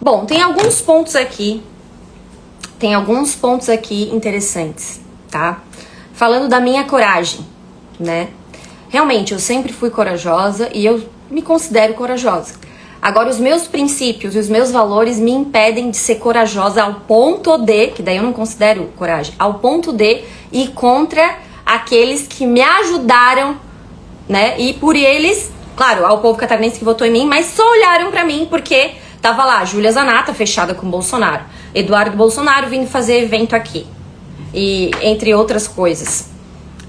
Bom, tem alguns pontos aqui interessantes, tá? Falando da minha coragem, né? Realmente, eu sempre fui corajosa e eu me considero corajosa. Agora, os meus princípios e os meus valores me impedem de ser corajosa ao ponto de, que daí eu não considero coragem, ao ponto de ir contra aqueles que me ajudaram, né? E por eles, claro, ao povo catarinense que votou em mim, mas só olharam pra mim porque tava lá Júlia Zanata fechada com Bolsonaro, Eduardo Bolsonaro vindo fazer evento aqui, e entre outras coisas.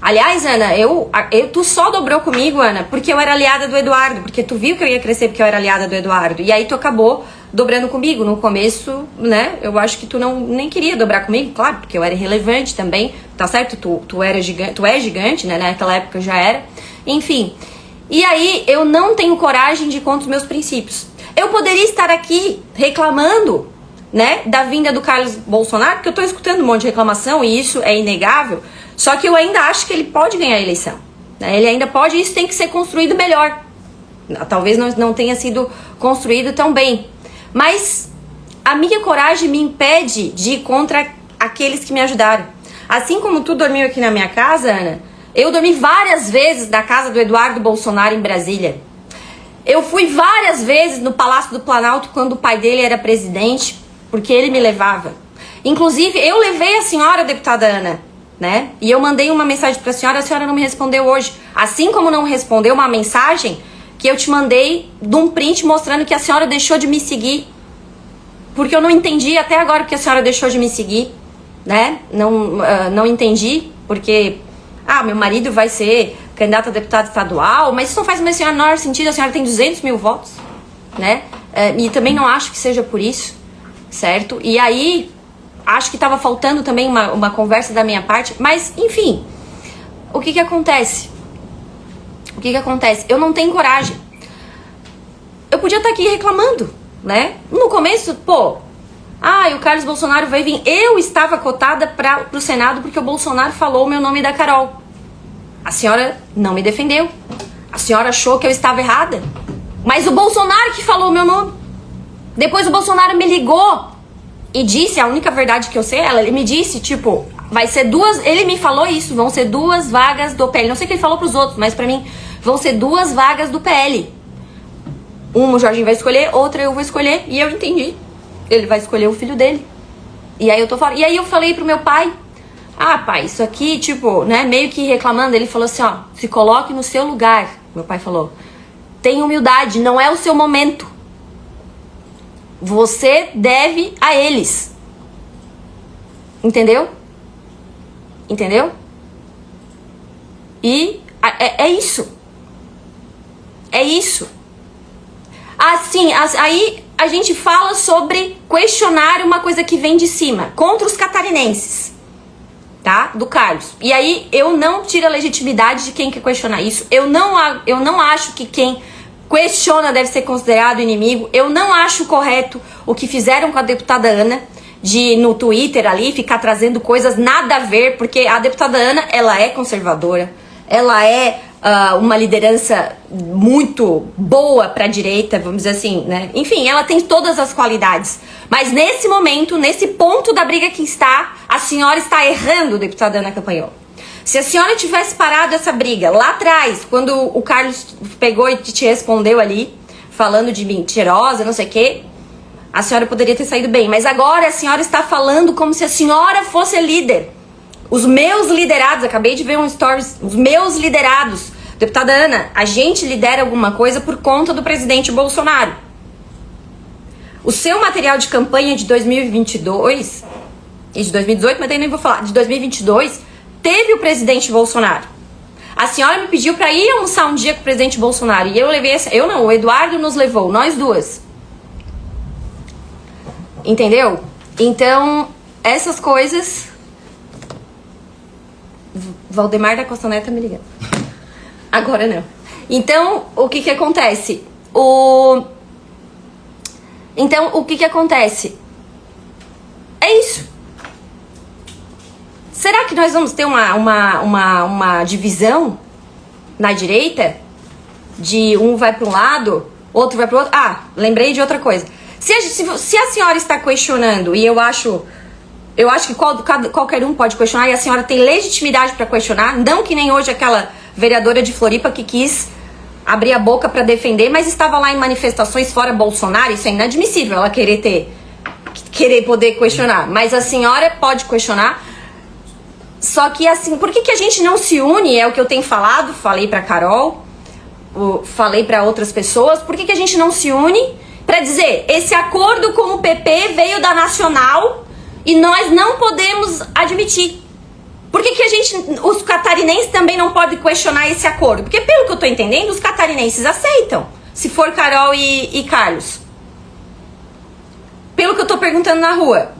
Aliás, Ana, tu só dobrou comigo, Ana, porque eu era aliada do Eduardo, porque tu viu que eu ia crescer porque eu era aliada do Eduardo, e aí tu acabou dobrando comigo. No começo, né, eu acho que tu nem queria dobrar comigo, claro, porque eu era irrelevante também, tá certo? Tu é gigante, né, naquela época eu já era, enfim. E aí, eu não tenho coragem de ir contra os meus princípios. Eu poderia estar aqui reclamando, né, da vinda do Carlos Bolsonaro, porque eu tô escutando um monte de reclamação, e isso é inegável. Só que eu ainda acho que ele pode ganhar a eleição, né? Ele ainda pode, e isso tem que ser construído melhor. Talvez não tenha sido construído tão bem. Mas a minha coragem me impede de ir contra aqueles que me ajudaram. Assim como tu dormiu aqui na minha casa, Ana, eu dormi várias vezes na casa do Eduardo Bolsonaro em Brasília. Eu fui várias vezes no Palácio do Planalto quando o pai dele era presidente, porque ele me levava. Inclusive, eu levei a senhora, deputada Ana, né? E eu mandei uma mensagem pra senhora, a senhora não me respondeu hoje. Assim como não respondeu uma mensagem que eu te mandei de um print mostrando que a senhora deixou de me seguir. Porque eu não entendi até agora porque a senhora deixou de me seguir, né? Não entendi, porque... meu marido vai ser candidato a deputado estadual, mas isso não faz o menor sentido, a senhora tem 200 mil votos, né? E também não acho que seja por isso, certo? E aí... acho que estava faltando também uma conversa da minha parte, mas, enfim, o que acontece? Eu não tenho coragem. Eu podia estar aqui reclamando, né? No começo, o Carlos Bolsonaro vai vir. Eu estava cotada pro Senado porque o Bolsonaro falou o meu nome da Carol. A senhora não me defendeu. A senhora achou que eu estava errada. Mas o Bolsonaro que falou o meu nome. Depois o Bolsonaro me ligou e disse, a única verdade que eu sei, ele me disse, vai ser ele me falou isso, vão ser 2 vagas do PL. Não sei o que ele falou pros outros, mas pra mim, vão ser 2 vagas do PL. Uma o Jorginho vai escolher, outra eu vou escolher, e eu entendi. Ele vai escolher o filho dele. E aí eu tô fora. E aí eu falei pro meu pai, pai, isso aqui, né, meio que reclamando, ele falou assim, se coloque no seu lugar. Meu pai falou, tenha humildade, não é o seu momento. Você deve a eles. Entendeu? Entendeu? E é isso. É isso. Assim, aí a gente fala sobre questionar uma coisa que vem de cima, contra os catarinenses, tá? Do Carlos. E aí eu não tiro a legitimidade de quem quer questionar isso. Eu não acho que quem questiona deve ser considerado inimigo. Eu não acho correto o que fizeram com a deputada Ana, de no Twitter ali ficar trazendo coisas nada a ver, porque a deputada Ana, ela é conservadora, ela é uma liderança muito boa pra direita, vamos dizer assim, né? Enfim, ela tem todas as qualidades. Mas nesse momento, nesse ponto da briga que está, a senhora está errando, deputada Ana Campanholo. Se a senhora tivesse parado essa briga lá atrás, quando o Carlos pegou e te respondeu ali, falando de mentirosa, não sei o quê, a senhora poderia ter saído bem. Mas agora a senhora está falando como se a senhora fosse a líder. Os meus liderados, acabei de ver um stories, os meus liderados. Deputada Ana, a gente lidera alguma coisa por conta do presidente Bolsonaro. O seu material de campanha de 2022, e de 2018, mas daí nem vou falar, de 2022... teve o presidente Bolsonaro. A senhora me pediu pra ir almoçar um dia com o presidente Bolsonaro. E eu levei... o Eduardo nos levou, nós duas. Entendeu? Então, essas coisas... Valdemar da Costa Neto tá me ligando. Agora não. Então, o que acontece? Então, o que acontece? É isso. Será que nós vamos ter uma divisão na direita? De um vai para um lado, outro vai para o outro? Lembrei de outra coisa. Se a senhora está questionando, e eu acho que qualquer um pode questionar, e a senhora tem legitimidade para questionar, não que nem hoje aquela vereadora de Floripa que quis abrir a boca para defender, mas estava lá em manifestações fora Bolsonaro. Isso é inadmissível, ela querer poder questionar. Mas a senhora pode questionar. Só que assim, por que a gente não se une? É o que eu tenho falado, falei pra Carol, falei pra outras pessoas. Por que a gente não se une pra dizer, esse acordo com o PP veio da Nacional e nós não podemos admitir? Por que os catarinenses também não podem questionar esse acordo? Porque pelo que eu tô entendendo, os catarinenses aceitam, se for Carol e Carlos. Pelo que eu tô perguntando na rua.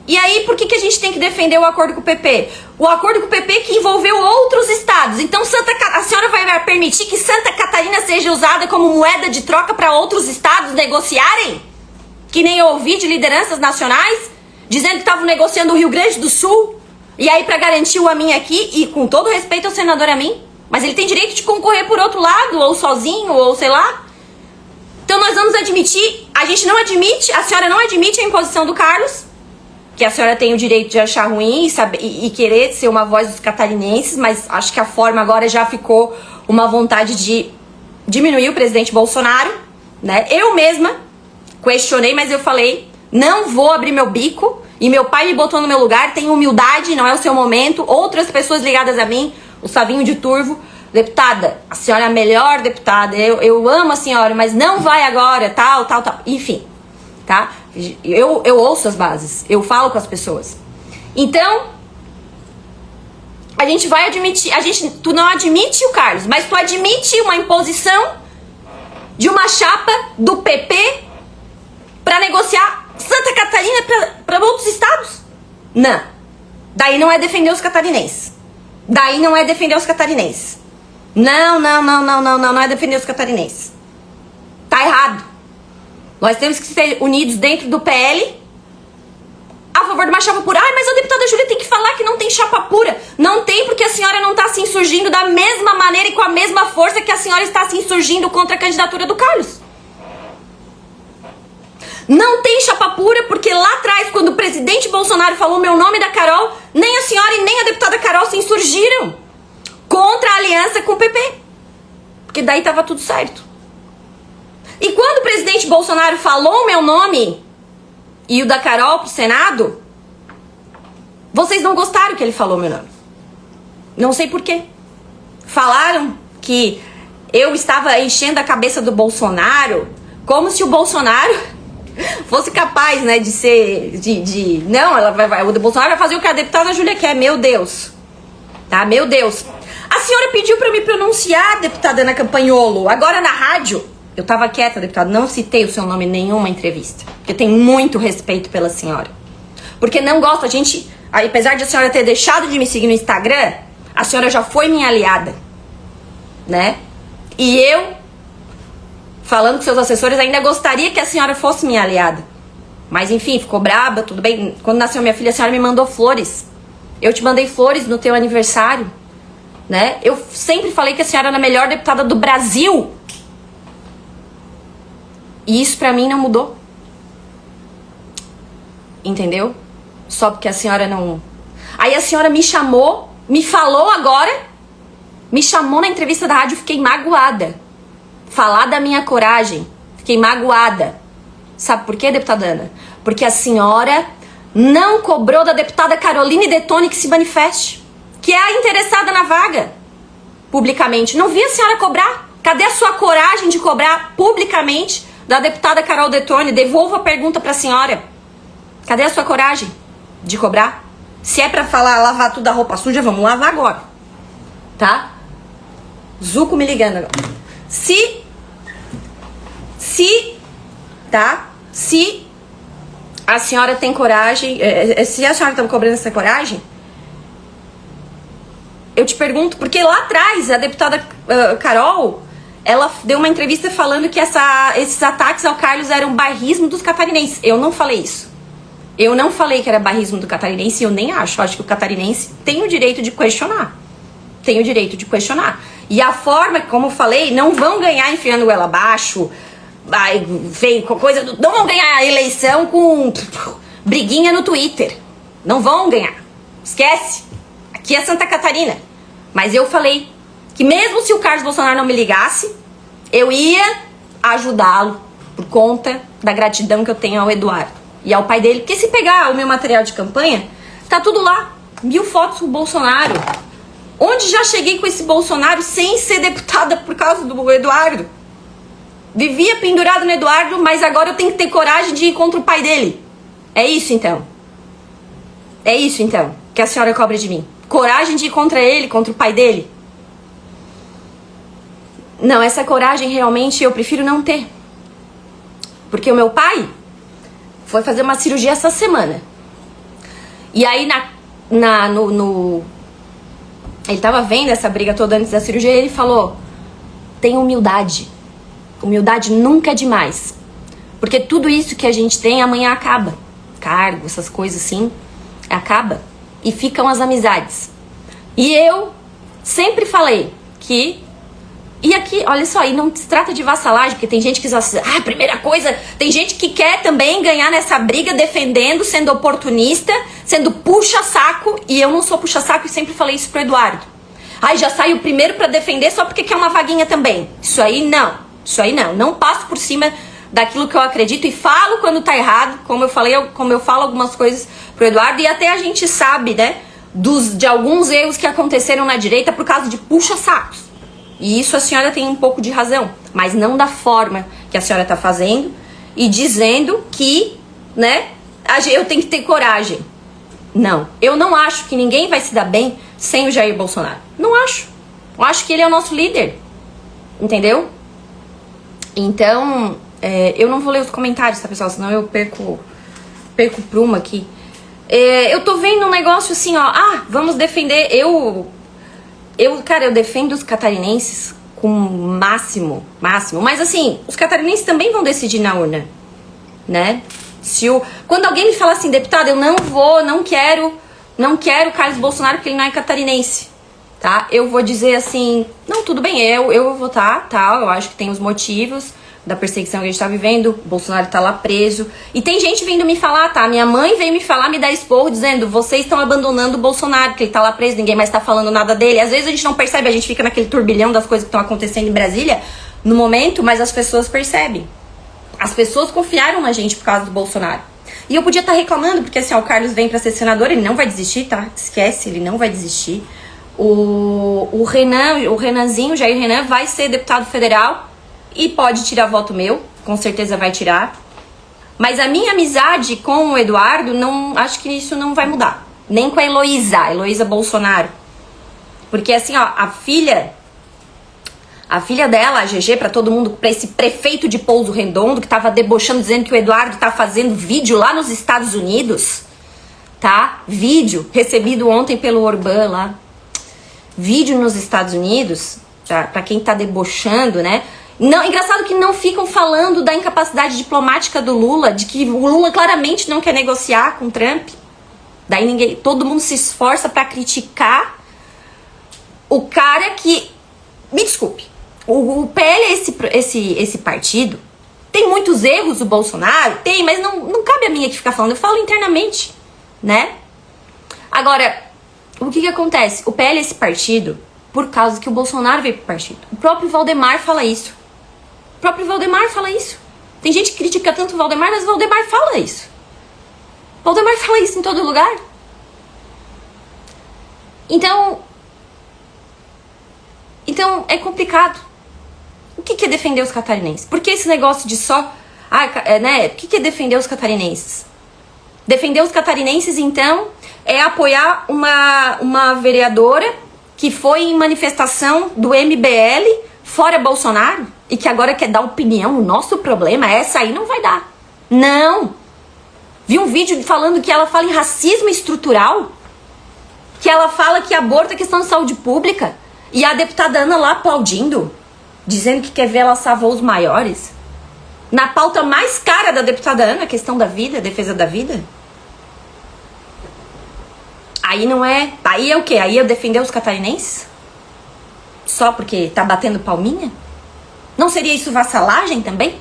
E aí, por que a gente tem que defender o acordo com o PP? O acordo com o PP que envolveu outros estados. Então, a senhora vai permitir que Santa Catarina seja usada como moeda de troca para outros estados negociarem? Que nem eu ouvi de lideranças nacionais, dizendo que estavam negociando o Rio Grande do Sul. E aí, para garantir o Amin aqui, e com todo respeito ao senador Amin, mas ele tem direito de concorrer por outro lado, ou sozinho, ou sei lá. Então, nós vamos admitir, a gente não admite, a senhora não admite a imposição do Carlos, que a senhora tem o direito de achar ruim e querer ser uma voz dos catarinenses, mas acho que a forma agora já ficou uma vontade de diminuir o presidente Bolsonaro, né? Eu mesma questionei, mas eu falei, não vou abrir meu bico, e meu pai me botou no meu lugar, tem humildade, não é o seu momento. Outras pessoas ligadas a mim, o Savinho de Turvo, deputada, a senhora é a melhor deputada, eu amo a senhora, mas não vai agora, tal, enfim, tá? Eu ouço as bases, eu falo com as pessoas. Então, a gente vai admitir, tu não admite o Carlos, mas tu admite uma imposição de uma chapa do PP para negociar Santa Catarina para outros estados? Não. Daí não é defender os catarinenses. Não é defender os catarinenses. Não é defender os catarinenses. Tá errado. Nós temos que ser unidos dentro do PL a favor de uma chapa pura. Mas a deputada Júlia tem que falar que não tem chapa pura. Não tem, porque a senhora não está se insurgindo da mesma maneira e com a mesma força que a senhora está se insurgindo contra a candidatura do Carlos. Não tem chapa pura, porque lá atrás, quando o presidente Bolsonaro falou meu nome da Carol, nem a senhora e nem a deputada Carol se insurgiram contra a aliança com o PP. Porque daí tava tudo certo. E quando o presidente Bolsonaro falou o meu nome e o da Carol pro Senado, vocês não gostaram que ele falou meu nome. Não sei por quê. Falaram que eu estava enchendo a cabeça do Bolsonaro, como se o Bolsonaro fosse capaz, né, de ser... Não, o Bolsonaro vai fazer o que a deputada Júlia quer, meu Deus. Tá, meu Deus. A senhora pediu pra me pronunciar, deputada Ana Campanholo, agora na rádio. Eu tava quieta, deputada, não citei o seu nome em nenhuma entrevista. Porque eu tenho muito respeito pela senhora. Porque não gosto, a gente... Apesar de a senhora ter deixado de me seguir no Instagram, a senhora já foi minha aliada. Né? E eu, falando com seus assessores, ainda gostaria que a senhora fosse minha aliada. Mas enfim, ficou braba, tudo bem. Quando nasceu minha filha, a senhora me mandou flores. Eu te mandei flores no teu aniversário. Né? Eu sempre falei que a senhora era a melhor deputada do Brasil. E isso pra mim não mudou. Entendeu? Só porque a senhora não... Aí a senhora me chamou, me falou agora, me chamou na entrevista da rádio, fiquei magoada. Falar da minha coragem, fiquei magoada. Sabe por quê, deputada Ana? Porque a senhora não cobrou da deputada Caroline Detoni que se manifeste, que é a interessada na vaga, publicamente. Não vi a senhora cobrar. Cadê a sua coragem de cobrar publicamente da deputada Carol Detoni? Devolvo a pergunta pra senhora. Cadê a sua coragem de cobrar? Se é pra falar lavar tudo a roupa suja, vamos lavar agora. Tá? Zuco me ligando agora. Se a senhora tem coragem, se a senhora tá me cobrando essa coragem, eu te pergunto, porque lá atrás a deputada Carol, ela deu uma entrevista falando que esses ataques ao Carlos eram bairrismo dos catarinenses. Eu não falei isso. Eu não falei que era bairrismo do catarinense, e eu nem acho. Eu acho que o catarinense tem o direito de questionar. Tem o direito de questionar. E a forma, como eu falei, não vão ganhar enfiando goela abaixo, Aí veio com coisa do, não vão ganhar a eleição com briguinha no Twitter. Não vão ganhar. Esquece. Aqui é Santa Catarina. Mas eu falei que mesmo se o Carlos Bolsonaro não me ligasse, eu ia ajudá-lo por conta da gratidão que eu tenho ao Eduardo e ao pai dele. Porque se pegar o meu material de campanha, tá tudo lá. 1000 fotos do Bolsonaro. Onde já cheguei com esse Bolsonaro sem ser deputada por causa do Eduardo? Vivia pendurado no Eduardo, mas agora eu tenho que ter coragem de ir contra o pai dele. É isso então. É isso então que a senhora cobra de mim. Coragem de ir contra ele, contra o pai dele. Não, essa coragem realmente eu prefiro não ter. Porque o meu pai foi fazer uma cirurgia essa semana. E aí ele tava vendo essa briga toda antes da cirurgia e ele falou: tem humildade. Humildade nunca é demais. Porque tudo isso que a gente tem amanhã acaba. Cargo, essas coisas assim, acaba. E ficam as amizades. E eu sempre falei que... E aqui, olha só, e não se trata de vassalagem, porque tem gente que diz assim, primeira coisa, tem gente que quer também ganhar nessa briga defendendo, sendo oportunista, sendo puxa-saco, e eu não sou puxa-saco e sempre falei isso pro Eduardo. Já saiu primeiro pra defender só porque quer uma vaguinha também. Isso aí não. Isso aí não passo por cima daquilo que eu acredito e falo quando tá errado, como eu falo algumas coisas pro Eduardo, e até a gente sabe, né, de alguns erros que aconteceram na direita por causa de puxa-sacos. E isso a senhora tem um pouco de razão, mas não da forma que a senhora tá fazendo e dizendo que, né, eu tenho que ter coragem. Não, eu não acho que ninguém vai se dar bem sem o Jair Bolsonaro. Não acho. Eu acho que ele é o nosso líder, entendeu? Então, eu não vou ler os comentários, tá, pessoal? Senão eu perco pruma aqui. Eu tô vendo um negócio assim, ó. Vamos defender. Cara, eu defendo os catarinenses com máximo. Mas assim, os catarinenses também vão decidir na urna, né? Quando alguém me fala assim, deputada, eu não quero Carlos Bolsonaro porque ele não é catarinense, tá? Eu vou dizer assim, não, tudo bem, eu vou votar, tal, eu acho que tem os motivos da perseguição que a gente tá vivendo, o Bolsonaro tá lá preso, e tem gente vindo me falar, tá? Minha mãe veio me falar, me dar esporro, dizendo, vocês estão abandonando o Bolsonaro, porque ele tá lá preso, ninguém mais tá falando nada dele. Às vezes a gente não percebe, a gente fica naquele turbilhão das coisas que estão acontecendo em Brasília, no momento, mas as pessoas percebem. As pessoas confiaram na gente por causa do Bolsonaro. E eu podia estar reclamando, porque assim, ó, o Carlos vem pra ser senador, ele não vai desistir, tá? Esquece, ele não vai desistir. O Renanzinho, o Jair Renan, vai ser deputado federal e pode tirar voto meu, com certeza vai tirar. Mas a minha amizade com o Eduardo, acho que isso não vai mudar. Nem com a Heloísa Bolsonaro. Porque assim, ó, a filha dela, a GG, pra todo mundo, pra esse prefeito de Pouso Redondo, que tava debochando, dizendo que o Eduardo tá fazendo vídeo lá nos Estados Unidos, tá? Vídeo recebido ontem pelo Orbán lá. Vídeo nos Estados Unidos, pra quem tá debochando, né? Não, engraçado que não ficam falando da incapacidade diplomática do Lula, de que o Lula claramente não quer negociar com o Trump. Daí todo mundo se esforça pra criticar o cara que... Me desculpe, o PL, esse partido, tem muitos erros, o Bolsonaro, tem, mas não cabe a mim aqui ficar falando, eu falo internamente, né? Agora, o que acontece? O PL é esse partido por causa que o Bolsonaro veio pro partido. O próprio Valdemar fala isso. Tem gente que critica tanto o Valdemar, mas o Valdemar fala isso. O Valdemar fala isso em todo lugar. Então é complicado. O que é defender os catarinenses? Por que esse negócio de só... né? O que é defender os catarinenses? Defender os catarinenses, então, é apoiar uma vereadora que foi em manifestação do MBL fora Bolsonaro e que agora quer dar opinião. O nosso problema, essa aí não vai dar. Não! Vi um vídeo falando que ela fala em racismo estrutural, que ela fala que aborto é questão de saúde pública, e a deputada Ana lá aplaudindo, dizendo que quer ver ela salvar os maiores. Na pauta mais cara da deputada Ana, a questão da vida, a defesa da vida. Aí não é... Aí é o quê? Aí é defender os catarinenses? Só porque tá batendo palminha? Não seria isso vassalagem também?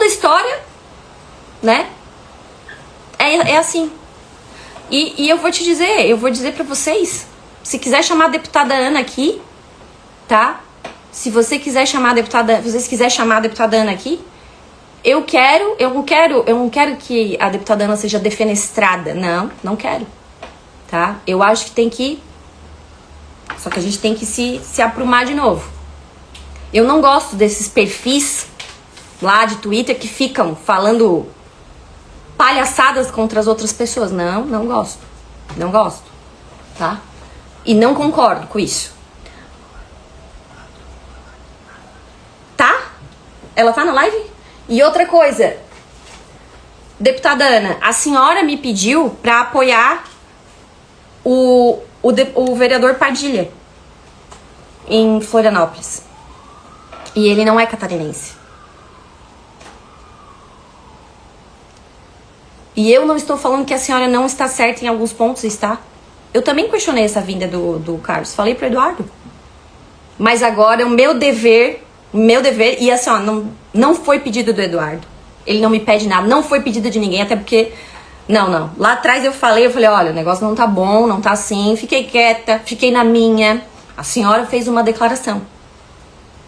da história, né? É assim. E eu vou dizer pra vocês, se quiser chamar a deputada Ana aqui, tá? Se você quiser chamar a deputada, vocês quiserem chamar a deputada Ana aqui, eu não quero que a deputada Ana seja defenestrada. Não quero. Tá? Eu acho que tem que... Só que a gente tem que se aprumar de novo. Eu não gosto desses perfis lá de Twitter que ficam falando palhaçadas contra as outras pessoas. Não gosto. Não gosto. Tá? E não concordo com isso. Tá? Ela tá na live? E outra coisa, deputada Ana, a senhora me pediu pra apoiar o vereador Padilha em Florianópolis. E ele não é catarinense. E eu não estou falando que a senhora não está certa em alguns pontos, está? Eu também questionei essa vinda do Carlos. Falei pro Eduardo. Mas agora é o meu dever, e assim, ó, não foi pedido do Eduardo. Ele não me pede nada, não foi pedido de ninguém, até porque... Não. Lá atrás eu falei, olha, o negócio não tá bom, não tá assim. Fiquei quieta, fiquei na minha. A senhora fez uma declaração.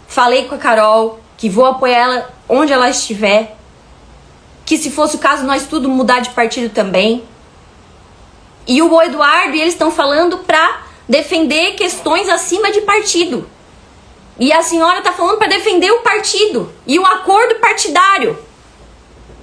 Falei com a Carol que vou apoiar ela onde ela estiver. Que se fosse o caso, nós tudo mudar de partido também. E o Eduardo e eles estão falando pra defender questões acima de partido. E a senhora tá falando pra defender o partido e o acordo partidário.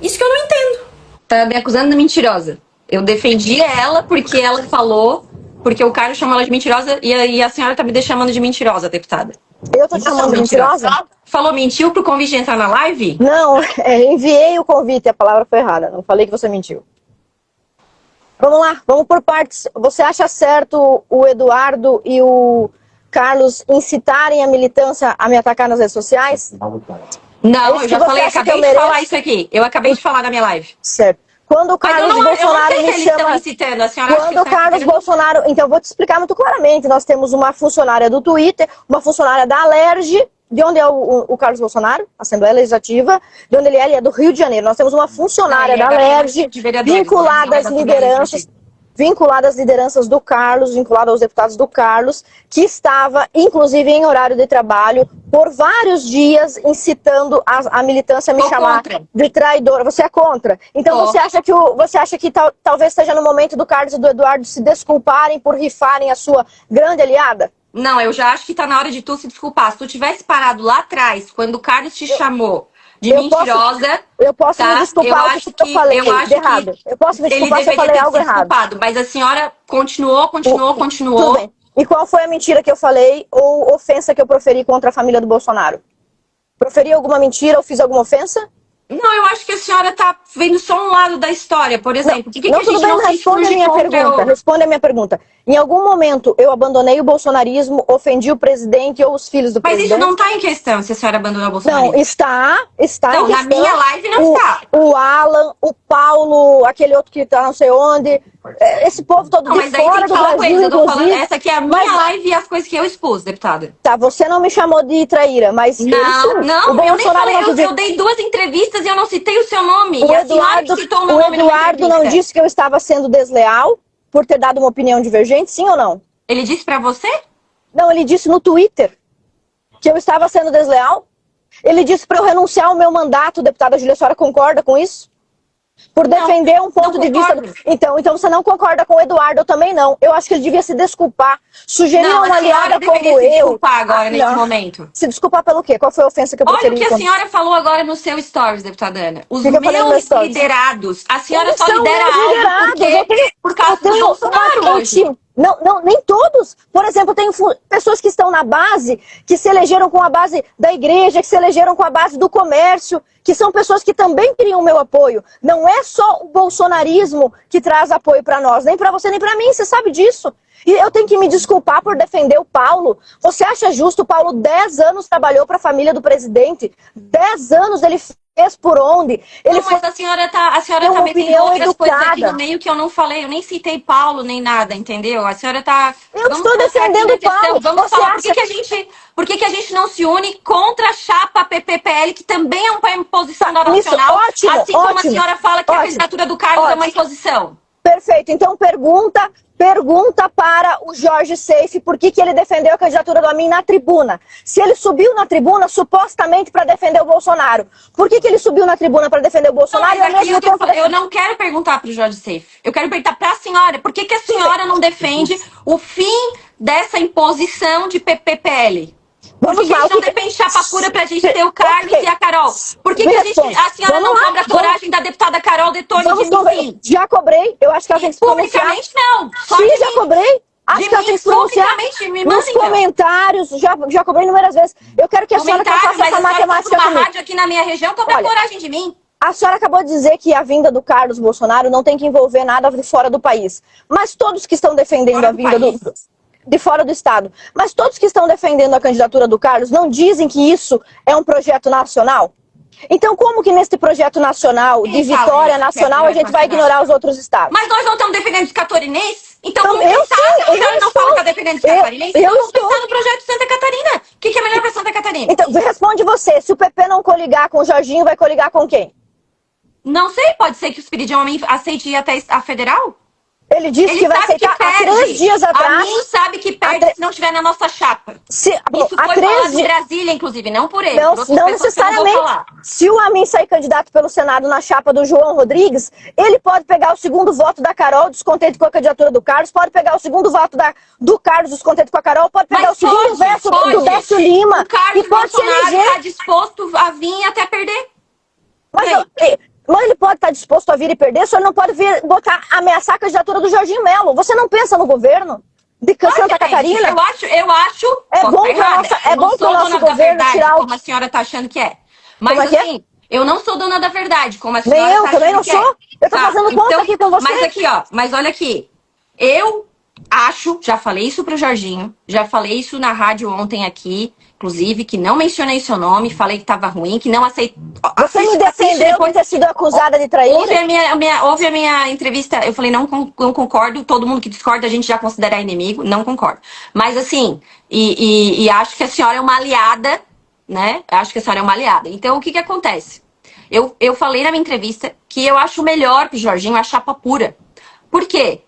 Isso que eu não entendo. Tá me acusando de mentirosa. Eu defendi ela porque ela falou, porque o Carlos chamou ela de mentirosa e a senhora tá me chamando de mentirosa, deputada. Eu tô te chamando de mentirosa? Falou, mentiu pro convite de entrar na live? Não, enviei o convite, a palavra foi errada. Não falei que você mentiu. Vamos lá, vamos por partes. Você acha certo o Eduardo e o Carlos incitarem a militância a me atacar nas redes sociais? Não, eu já falei, acabei de falar isso aqui. Eu acabei de falar na minha live. Certo. Quando o Carlos Bolsonaro me chama... Quando o Carlos Bolsonaro... Então, eu vou te explicar muito claramente. Nós temos uma funcionária do Twitter, uma funcionária da Alerj. De onde é o Carlos Bolsonaro? Assembleia Legislativa. De onde ele é do Rio de Janeiro. Nós temos uma funcionária da Alerj vinculada às lideranças... vinculada às lideranças do Carlos, vinculada aos deputados do Carlos, que estava, inclusive, em horário de trabalho, por vários dias, incitando a militância a me chamar de traidora. Você é contra? Então você acha que talvez esteja no momento do Carlos e do Eduardo se desculparem por rifarem a sua grande aliada? Não, eu já acho que tá na hora de tu se desculpar. Se tu tivesse parado lá atrás, quando o Carlos te chamou de mentirosa... Eu posso me desculpar o que eu falei de errado. Eu posso me desculpar se eu falei algo errado. Mas a senhora continuou. Tudo bem. E qual foi a mentira que eu falei ou ofensa que eu proferi contra a família do Bolsonaro? Proferi alguma mentira ou fiz alguma ofensa? Não, eu acho que a senhora tá vendo só um lado da história, por exemplo. Responde a minha pergunta. Em algum momento eu abandonei o bolsonarismo, ofendi o presidente ou os filhos do presidente? Mas isso não tá em questão, se a senhora abandonou o bolsonarismo. Não, está não, em questão. Na minha live não está. O Alan, o Paulo, aquele outro que tá não sei onde, esse povo todo de fora do Brasil, eu tô falando, essa aqui é a minha live e as coisas que eu expus, deputada. Tá, você não me chamou de traíra, mas... Eu dei 2 entrevistas e eu não citei o seu nome. O Eduardo não disse que eu estava sendo desleal por ter dado uma opinião divergente, sim ou não? Ele disse pra você? Não, ele disse no Twitter que eu estava sendo desleal. Ele disse para eu renunciar ao meu mandato, deputada Júlia, a senhora concorda com isso? Por defender um ponto de vista... Então você não concorda com o Eduardo, eu também não. Eu acho que ele devia se desculpar. Sugerir uma aliada como eu... se desculpar agora, nesse momento. Se desculpar pelo quê? Qual foi a ofensa que eu preferi? Olha o que a senhora falou agora no seu stories, deputada Ana. Os meus liderados. A senhora só lidera algo por causa do Bolsonaro hoje. Não, nem todos. Por exemplo, tem pessoas que estão na base, que se elegeram com a base da igreja, que se elegeram com a base do comércio, que são pessoas que também queriam o meu apoio. Não é só o bolsonarismo que traz apoio para nós, nem para você, nem para mim, você sabe disso. E eu tenho que me desculpar por defender o Paulo. Você acha justo? O Paulo 10 anos trabalhou para a família do presidente. 10 anos ele por onde. Ele não, mas a senhora tá metendo outras coisas aqui no meio que eu não falei. Eu nem citei Paulo, nem nada, entendeu? A senhora tá... Eu estou defendendo Paulo. Vamos falar, por que a gente não se une contra a chapa PPPL, que também é uma imposição nacional, ótimo, assim como a senhora fala que a candidatura do Carlos é uma imposição? Perfeito. Então pergunta para o Jorge Seife por que ele defendeu a candidatura do Amin na tribuna. Se ele subiu na tribuna supostamente para defender o Bolsonaro, por que ele subiu na tribuna para defender o Bolsonaro? Eu não quero perguntar para o Jorge Seife. Eu quero perguntar para a senhora. Por que a senhora não defende o fim dessa imposição de PPPL? Por que a gente não depende de chapa pura pra gente ter o Carlos e a Carol? Por que a senhora não cobra a coragem da deputada Carol Detone de mim? Já cobrei, eu acho que ela tem que se pronunciar. Publicamente não. Sim, já cobrei. Acho que ela tem que se pronunciar nos comentários. Já cobrei inúmeras vezes. Eu quero que a senhora faça essa matemática comigo. Rádio aqui na minha região, cobra coragem de mim. A senhora acabou de dizer que a vinda do Carlos Bolsonaro não tem que envolver nada de fora do país. Mas todos que estão defendendo a vinda de fora do estado. Mas todos que estão defendendo a candidatura do Carlos não dizem que isso é um projeto nacional? Então como que nesse projeto nacional, de vitória nacional, a gente vai ignorar os outros estados? Mas nós não estamos defendendo os catarinenses? Então como que eu não falo que está defendendo os catarinenses? Eu estou pensando no projeto de Santa Catarina. O que é melhor para Santa Catarina? Então responde você, se o PP não coligar com o Jorginho, vai coligar com quem? Não sei, pode ser que o Espírito de Homem aceite ir até a federal? Ele disse que vai aceitar há 3 dias atrás. A mim sabe que perde se não estiver na nossa chapa. Isso foi falado em Brasília, inclusive, não por ele. Não necessariamente. Se o Amin sair candidato pelo Senado na chapa do João Rodrigues, ele pode pegar o segundo voto da Carol, descontente com a candidatura do Carlos, pode pegar o segundo voto do Carlos, descontente com a Carol, pode pegar o segundo voto do Décio Lima. O Carlos Bolsonaro está disposto a vir até perder. Mas ele pode estar disposto a vir e perder, só ele não pode vir ameaçar a candidatura do Jorginho Melo. Você não pensa no governo de Santa Catarina? Eu acho. É bom para o nosso governo tirar como a senhora está achando que é. Mas assim, eu não sou dona da verdade, como a senhora está achando que é. Nem eu também não sou. Eu estou fazendo conta aqui com você. Mas aqui, ó, mas olha aqui. Eu acho, já falei isso pro Jorginho, já falei isso na rádio ontem aqui, inclusive, que não mencionei seu nome, falei que tava ruim, que não aceito. Você me defendeu por ter sido acusada de trair? Houve a minha entrevista, eu falei, não concordo, todo mundo que discorda a gente já considera inimigo, não concordo. Mas assim, e acho que a senhora é uma aliada, né? Acho que a senhora é uma aliada. Então, o que acontece? Eu falei na minha entrevista que eu acho melhor pro Jorginho a chapa pura. Por quê?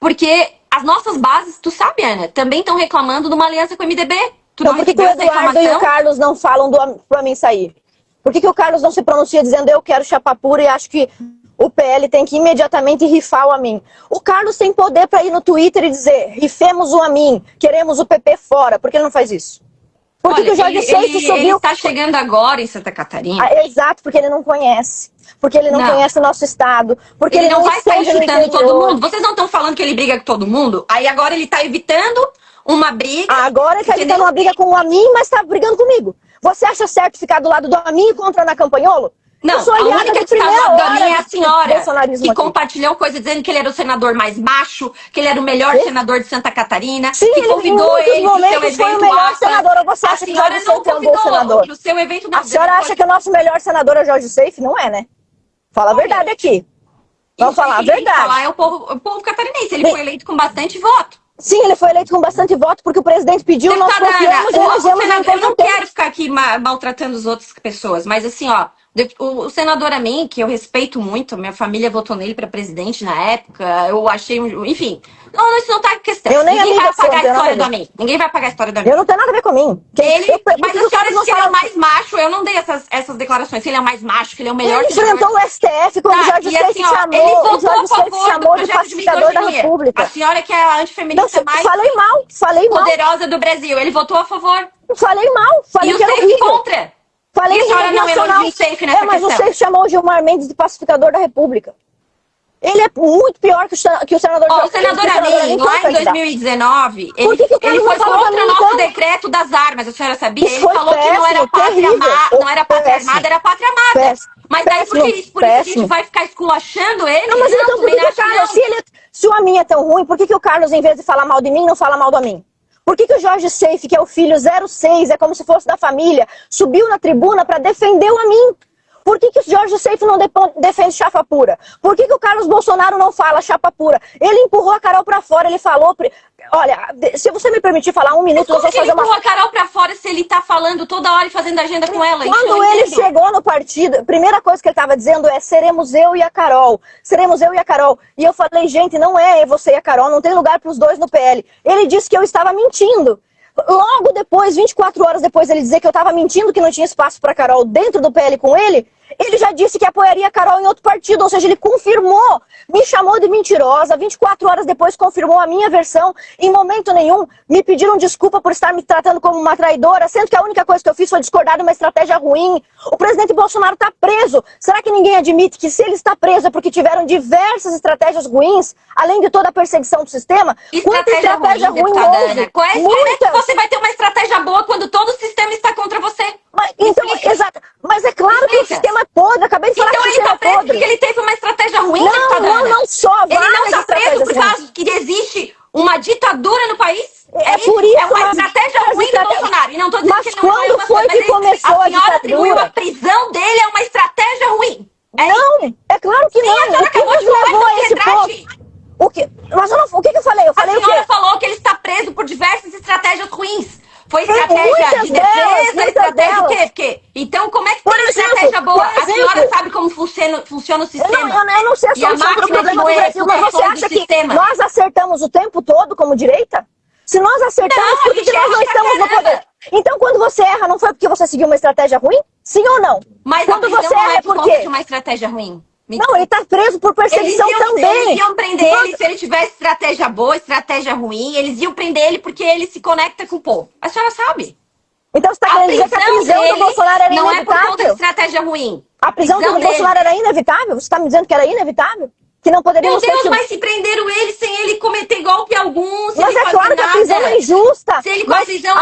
Porque as nossas bases, tu sabe, Ana, também estão reclamando de uma aliança com o MDB. Então, por que o Eduardo e o Carlos não falam pra mim sair? Por que o Carlos não se pronuncia dizendo eu quero chapa pura e acho que o PL tem que imediatamente rifar o Amin? O Carlos tem poder para ir no Twitter e dizer rifemos o Amin, queremos o PP fora. Por que ele não faz isso? Por que o Jorge Seife subiu? Ele está chegando agora em Santa Catarina. Exato, porque ele não conhece. Porque ele não conhece o nosso estado. Porque ele não vai sair chutando todo mundo. Vocês não estão falando que ele briga com todo mundo? Aí agora ele está evitando uma briga. Agora ele está evitando uma briga com o Amin, mas está brigando comigo. Você acha certo ficar do lado do Amin contra a Ana Campanholo? Não, a única que está do lado da minha é a senhora, que compartilhou coisa dizendo que ele era o senador mais macho, que ele era o melhor senador de Santa Catarina, sim, que convidou ele pro seu evento. Foi o melhor senador, ou você acha que o Jorge Seife é um bom senador? Seu evento não, a senhora acha que o nosso melhor senador é o Jorge Seife? Não é, né? Fala a verdade aqui. Vamos falar a verdade. Falar é o povo catarinense, ele foi eleito com bastante voto. Sim, ele foi eleito com bastante voto porque o presidente pediu, nós confiamos e elegemos. Eu não quero ficar aqui maltratando as outras pessoas, mas assim, ó, o senador Amin, que eu respeito muito, minha família votou nele para presidente na época, eu achei, enfim, isso não tá em questão. Ninguém vai apagar a história do Amin. Ninguém vai apagar a história do Amin. Eu não tenho nada a ver com mim. Mas a senhora disse que ele é o mais macho, eu não dei essas declarações, que ele é o mais macho, que ele é o melhor. Ele enfrentou o STF quando o Jorge Seife chamou, ele votou a favor de pacificador da República. A senhora que é a antifeminista mais poderosa do Brasil, ele votou a favor. Falei mal, falei que era horrível. Contra. Falei que era não elogia o Seife nessa mas o Seife chamou o Gilmar Mendes de pacificador da República. Ele é muito pior que o senador O senador Amin, lá em 2019, ele foi contra o nosso decreto das armas, a senhora sabia? Ele falou que não era pátria armada, era pátria amada. Mas daí por isso a gente vai ficar esculachando ele? Não, mas então por que o Carlos, se o Amin é tão ruim, por que o Carlos, em vez de falar mal de mim, não fala mal do Amin? Por que o Jorge Seife, que é o filho 06, é como se fosse da família, subiu na tribuna para defender o Amin? Por que o Jorge Seife não defende chapa pura? Por que o Carlos Bolsonaro não fala chapa pura? Ele empurrou a Carol pra fora, ele falou... Olha, se você me permitir falar um minuto... Como que ele empurrou a Carol pra fora se ele tá falando toda hora e fazendo agenda com ela? Quando ele chegou no partido, a primeira coisa que ele tava dizendo é: seremos eu e a Carol. Seremos eu e a Carol. E eu falei, gente, não é você e a Carol, não tem lugar pros dois no PL. Ele disse que eu estava mentindo. Logo depois, 24 horas depois, ele dizer que eu estava mentindo, que não tinha espaço para Carol dentro do PL com ele já disse que apoiaria a Carol em outro partido, ou seja, ele confirmou, me chamou de mentirosa, 24 horas depois confirmou a minha versão, em momento nenhum me pediram desculpa por estar me tratando como uma traidora, sendo que a única coisa que eu fiz foi discordar de uma estratégia ruim. O presidente Bolsonaro está preso. Será que ninguém admite que se ele está preso é porque tiveram diversas estratégias ruins, além de toda a perseguição do sistema? Estratégia ruim houve? Como é que você vai ter uma estratégia boa quando todo o sistema está contra você? Então, exato. Mas é claro que o sistema é podre. Acabei de falar que o sistema é podre. Então ele está preso porque ele teve uma estratégia ruim, não só. Ele não está preso por causa que existe uma ditadura no país? Por isso, é uma estratégia ruim do Bolsonaro. E não estou dizendo que não é uma foi que começou a senhora atribuiu a prisão dele a uma estratégia ruim. Não, é claro que não. A senhora acabou de falar que retrate. Mas o que eu falei? Eu falei a senhora falou que ele está preso por diversas estratégias ruins. Foi estratégia de defesa, estratégia o quê? Então, como é que tem estratégia boa? A senhora sabe como funciona o sistema. Eu não sei a solução para o problema do Brasil, mas você acha que nós acertamos o tempo todo como direita? Se nós acertamos, por que nós não estamos no poder? Então, quando você erra, não foi porque você seguiu uma estratégia ruim? Sim ou não? Mas quando você erra é por quê? De uma estratégia ruim. Não, ele tá preso por perseguição também. Eles iam prender ele se ele tivesse estratégia boa, estratégia ruim. Eles iam prender ele porque ele se conecta com o povo. A senhora sabe. Então você tá querendo dizer que a prisão do Bolsonaro era inevitável? Não é por conta de estratégia ruim. A prisão do Bolsonaro era inevitável? Você tá me dizendo que era inevitável? Que não poderíamos ter... Meu Deus, mas se prenderam ele sem ele cometer golpe algum, sem mas ele é claro que a prisão é injusta. Se ele com a prisão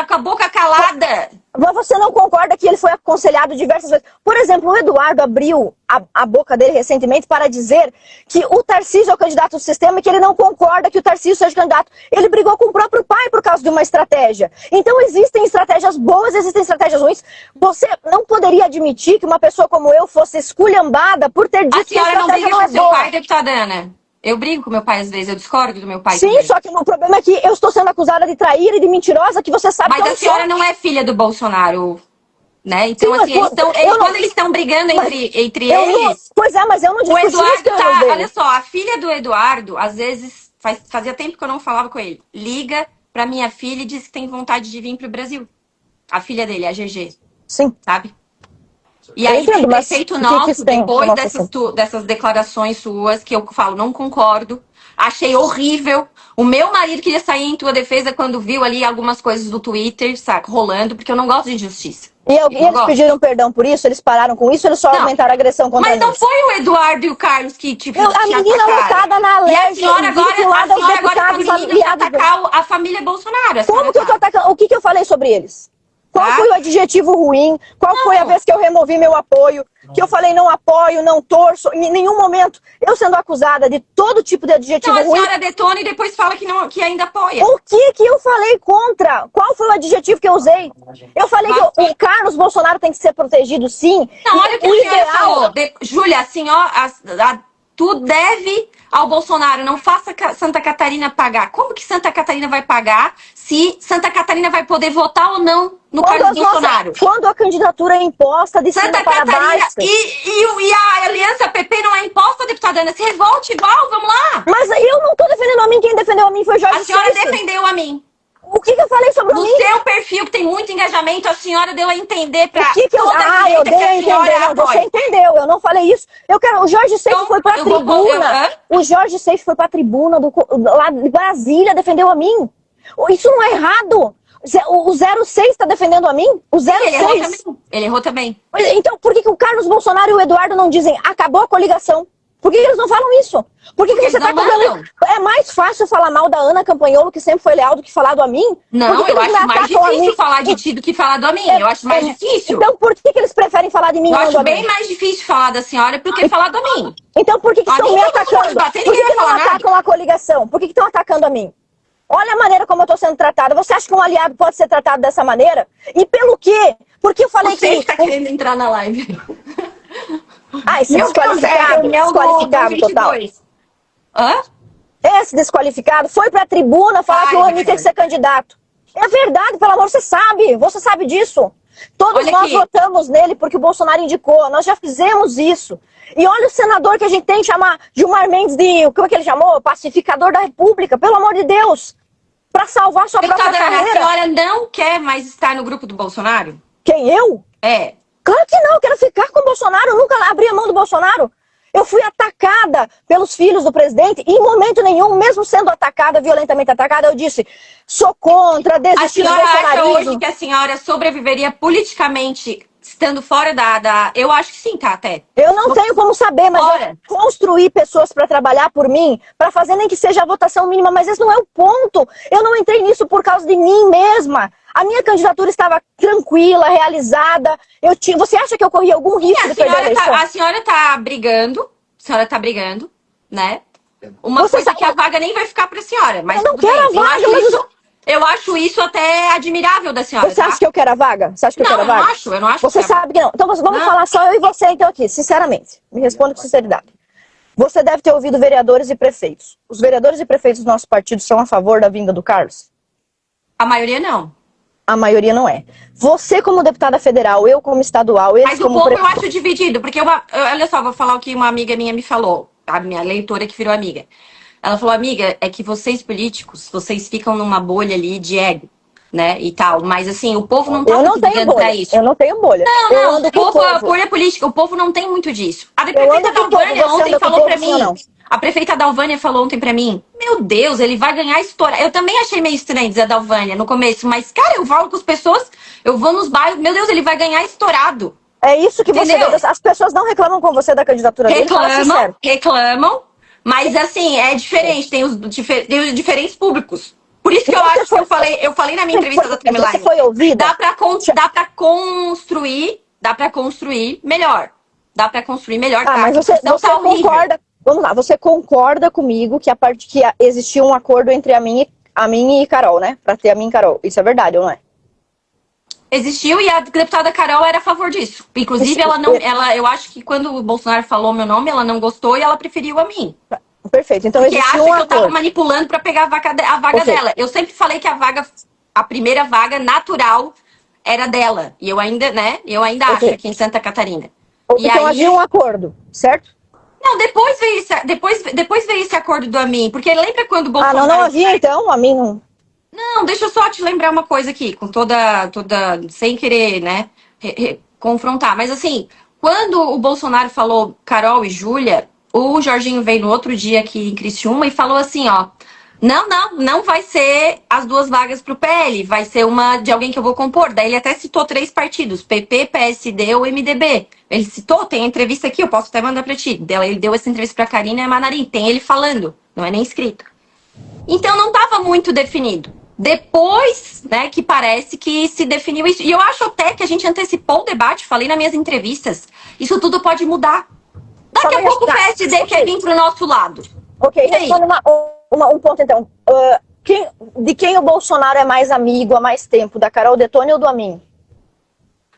com a boca calada. Mas você não concorda que ele foi aconselhado diversas vezes? Por exemplo, o Eduardo abriu a boca dele recentemente para dizer que o Tarcísio é o candidato do sistema e que ele não concorda que o Tarcísio seja candidato. Ele brigou com o próprio pai por causa de uma estratégia. Então existem estratégias boas, existem estratégias ruins. Você não poderia admitir que uma pessoa como eu fosse esculhambada por ter dito que a estratégia não é boa. A senhora não briga com seu pai, deputada Ana? Eu brigo com meu pai às vezes, eu discordo do meu pai. Sim, também. Só que o problema é que eu estou sendo acusada de trair e de mentirosa, que você sabe que eu não sou. Mas a senhora não é filha do Bolsonaro, né? Então, sim, assim, quando eles estão brigando entre eles... Pois é, mas eu não disse o Eduardo olha só, a filha do Eduardo, às vezes, fazia tempo que eu não falava com ele, liga pra minha filha e diz que tem vontade de vir pro Brasil. A filha dele, a GG. Sim. Sabe? E aí tem prefeito nosso, depois dessas declarações suas, que eu falo, não concordo, achei horrível. O meu marido queria sair em tua defesa quando viu ali algumas coisas do Twitter, saca, rolando, porque eu não gosto de injustiça. E eles pediram perdão por isso? Eles pararam com isso ou eles só aumentaram a agressão contra eles? Mas não foi o Eduardo e o Carlos que te a menina lotada na Alerj. E a senhora agora quer atacar a família Bolsonaro. Como que eu tô atacando? O que eu falei sobre eles? Qual foi o adjetivo ruim? Qual foi a vez que eu removi meu apoio? Que eu falei não apoio, não torço, em nenhum momento eu sendo acusada de todo tipo de adjetivo ruim. A senhora detona e depois fala que ainda apoia. O que eu falei contra? Qual foi o adjetivo que eu usei? Eu falei que o Carlos Bolsonaro tem que ser protegido, sim. Não, olha o que a senhora falou. Júlia, assim, ó, tu deve ao Bolsonaro, não faça Santa Catarina pagar. Como que Santa Catarina vai pagar se Santa Catarina vai poder votar ou não no Carlos Bolsonaro? Quando a candidatura é imposta de Santa cima para Catarina baixo. E a aliança PP não é imposta, deputada Ana? Se revolte igual, vamos lá. Mas eu não tô defendendo a mim, quem defendeu a mim foi Jorge Seife. A senhora defendeu a mim. O que eu falei sobre mim? No seu perfil, que tem muito engajamento, a senhora deu a entender pra toda a direita eu dei a entender. Não, você entendeu, eu não falei isso. O Jorge Seife foi pra tribuna. O Jorge Seife foi pra tribuna lá de Brasília, defendeu a mim. Isso não é errado. O 06 está defendendo a mim? O 06. Ele errou também. Então, por que o Carlos Bolsonaro e o Eduardo não dizem acabou a coligação? Por que eles não falam isso? Por que você tá cobrando? É mais fácil falar mal da Ana Campanholo, que sempre foi leal, do que falar do Amin? Não, eu acho mais difícil falar de ti do que falar do Amin. Eu acho mais difícil. Então por que eles preferem falar de mim? Eu acho bem mais difícil falar da senhora do que falar do Amin. Então por que estão me atacando? Por que não atacam a coligação? Por que estão atacando a mim? Olha a maneira como eu estou sendo tratada. Você acha que um aliado pode ser tratado dessa maneira? E pelo quê? Porque eu falei Você que... tá querendo entrar na live. Ah, esse desqualificado, desqualificado total. Hã? Esse desqualificado foi pra tribuna falar que o Rony tem que ser candidato. É verdade, pelo amor, você sabe disso. Todos nós votamos nele porque o Bolsonaro indicou, nós já fizemos isso. E olha o senador que a gente tem que chamar Gilmar Mendes de, como é que ele chamou? Pacificador da República, pelo amor de Deus. Pra salvar sua própria carreira. A senhora não quer mais estar no grupo do Bolsonaro? Quem, eu? É. Claro que não, eu quero ficar com o Bolsonaro, eu nunca abri a mão do Bolsonaro. Eu fui atacada pelos filhos do presidente e em momento nenhum, mesmo sendo atacada, violentamente atacada, eu disse, sou contra, desisti do bolsonarismo. A senhora acha hoje que a senhora sobreviveria politicamente estando fora da... Eu acho que sim, tá, até. Eu não tenho como saber, mas eu construir pessoas para trabalhar por mim, para fazer nem que seja a votação mínima, mas esse não é o ponto. Eu não entrei nisso por causa de mim mesma. A minha candidatura estava tranquila, realizada. Você acha que eu corri algum risco de perder a eleição? A senhora tá brigando, né? Uma coisa que a vaga nem vai ficar pra senhora. Mas eu não quero a vaga, eu acho isso até admirável da senhora. Você acha que eu quero a vaga? Você acha que eu quero a vaga? Eu não acho. Você sabe que não. Então vamos falar só eu e você então aqui, sinceramente. Me responda com sinceridade. Você deve ter ouvido vereadores e prefeitos. Os vereadores e prefeitos do nosso partido são a favor da vinda do Carlos? A maioria não. A maioria não é. Você como deputada federal, eu como estadual, eles mas como... Mas o povo eu acho dividido, porque olha só, vou falar o que uma amiga minha me falou, a minha leitora que virou amiga. Ela falou, amiga, é que vocês políticos, vocês ficam numa bolha ali de ego, né, e tal. Mas assim, o povo não tá ligando pra isso. Eu não tenho bolha. Não, o povo, a bolha política, o povo não tem muito disso. A prefeita Dalvânia ontem falou pra mim, a prefeita Dalvânia falou ontem pra mim, meu Deus, ele vai ganhar estourado. Eu também achei meio estranho dizer a Dalvânia no começo, mas, cara, eu falo com as pessoas, eu vou nos bairros, meu Deus, ele vai ganhar estourado. É isso que você... As pessoas não reclamam com você da candidatura dele, reclamam, mas assim, é diferente, tem os diferentes públicos. Por isso que eu acho que eu falei na minha entrevista da Timeline. Você foi ouvida? Dá pra construir melhor. Dá pra construir melhor. Mas você concorda... Vamos lá, você concorda comigo que existia um acordo entre a mim e Carol, né? Pra ter a mim e Carol. Isso é verdade, ou não é? Existiu e a deputada Carol era a favor disso. Inclusive, eu acho que quando o Bolsonaro falou meu nome, ela não gostou e ela preferiu a mim. Perfeito, então porque acha que eu tava manipulando pra pegar a vaga dela. Eu sempre falei que a primeira vaga natural era dela. E eu ainda, acho aqui em Santa Catarina. Então havia um acordo, certo? Não, depois veio esse acordo do Amin. Porque lembra quando o Bolsonaro... não havia então, o Amin não... Não, deixa eu só te lembrar uma coisa aqui, com toda sem querer, né, confrontar. Mas assim, quando o Bolsonaro falou Carol e Júlia, o Jorginho veio no outro dia aqui em Criciúma e falou assim, ó, não vai ser as duas vagas pro PL, vai ser uma de alguém que eu vou compor. Daí ele até citou 3 partidos, PP, PSD ou MDB. Ele citou, tem a entrevista aqui, eu posso até mandar pra ti. Ele deu essa entrevista pra Karina Manarim, tem ele falando, não é nem escrito. Então não tava muito definido. Depois, né, que parece que se definiu isso. E eu acho até que a gente antecipou o debate, falei nas minhas entrevistas, isso tudo pode mudar. Daqui a pouco o PSD quer vir pro nosso lado. Ok, responde um ponto então. De quem o Bolsonaro é mais amigo há mais tempo? Da Carol Detoni ou do Amin?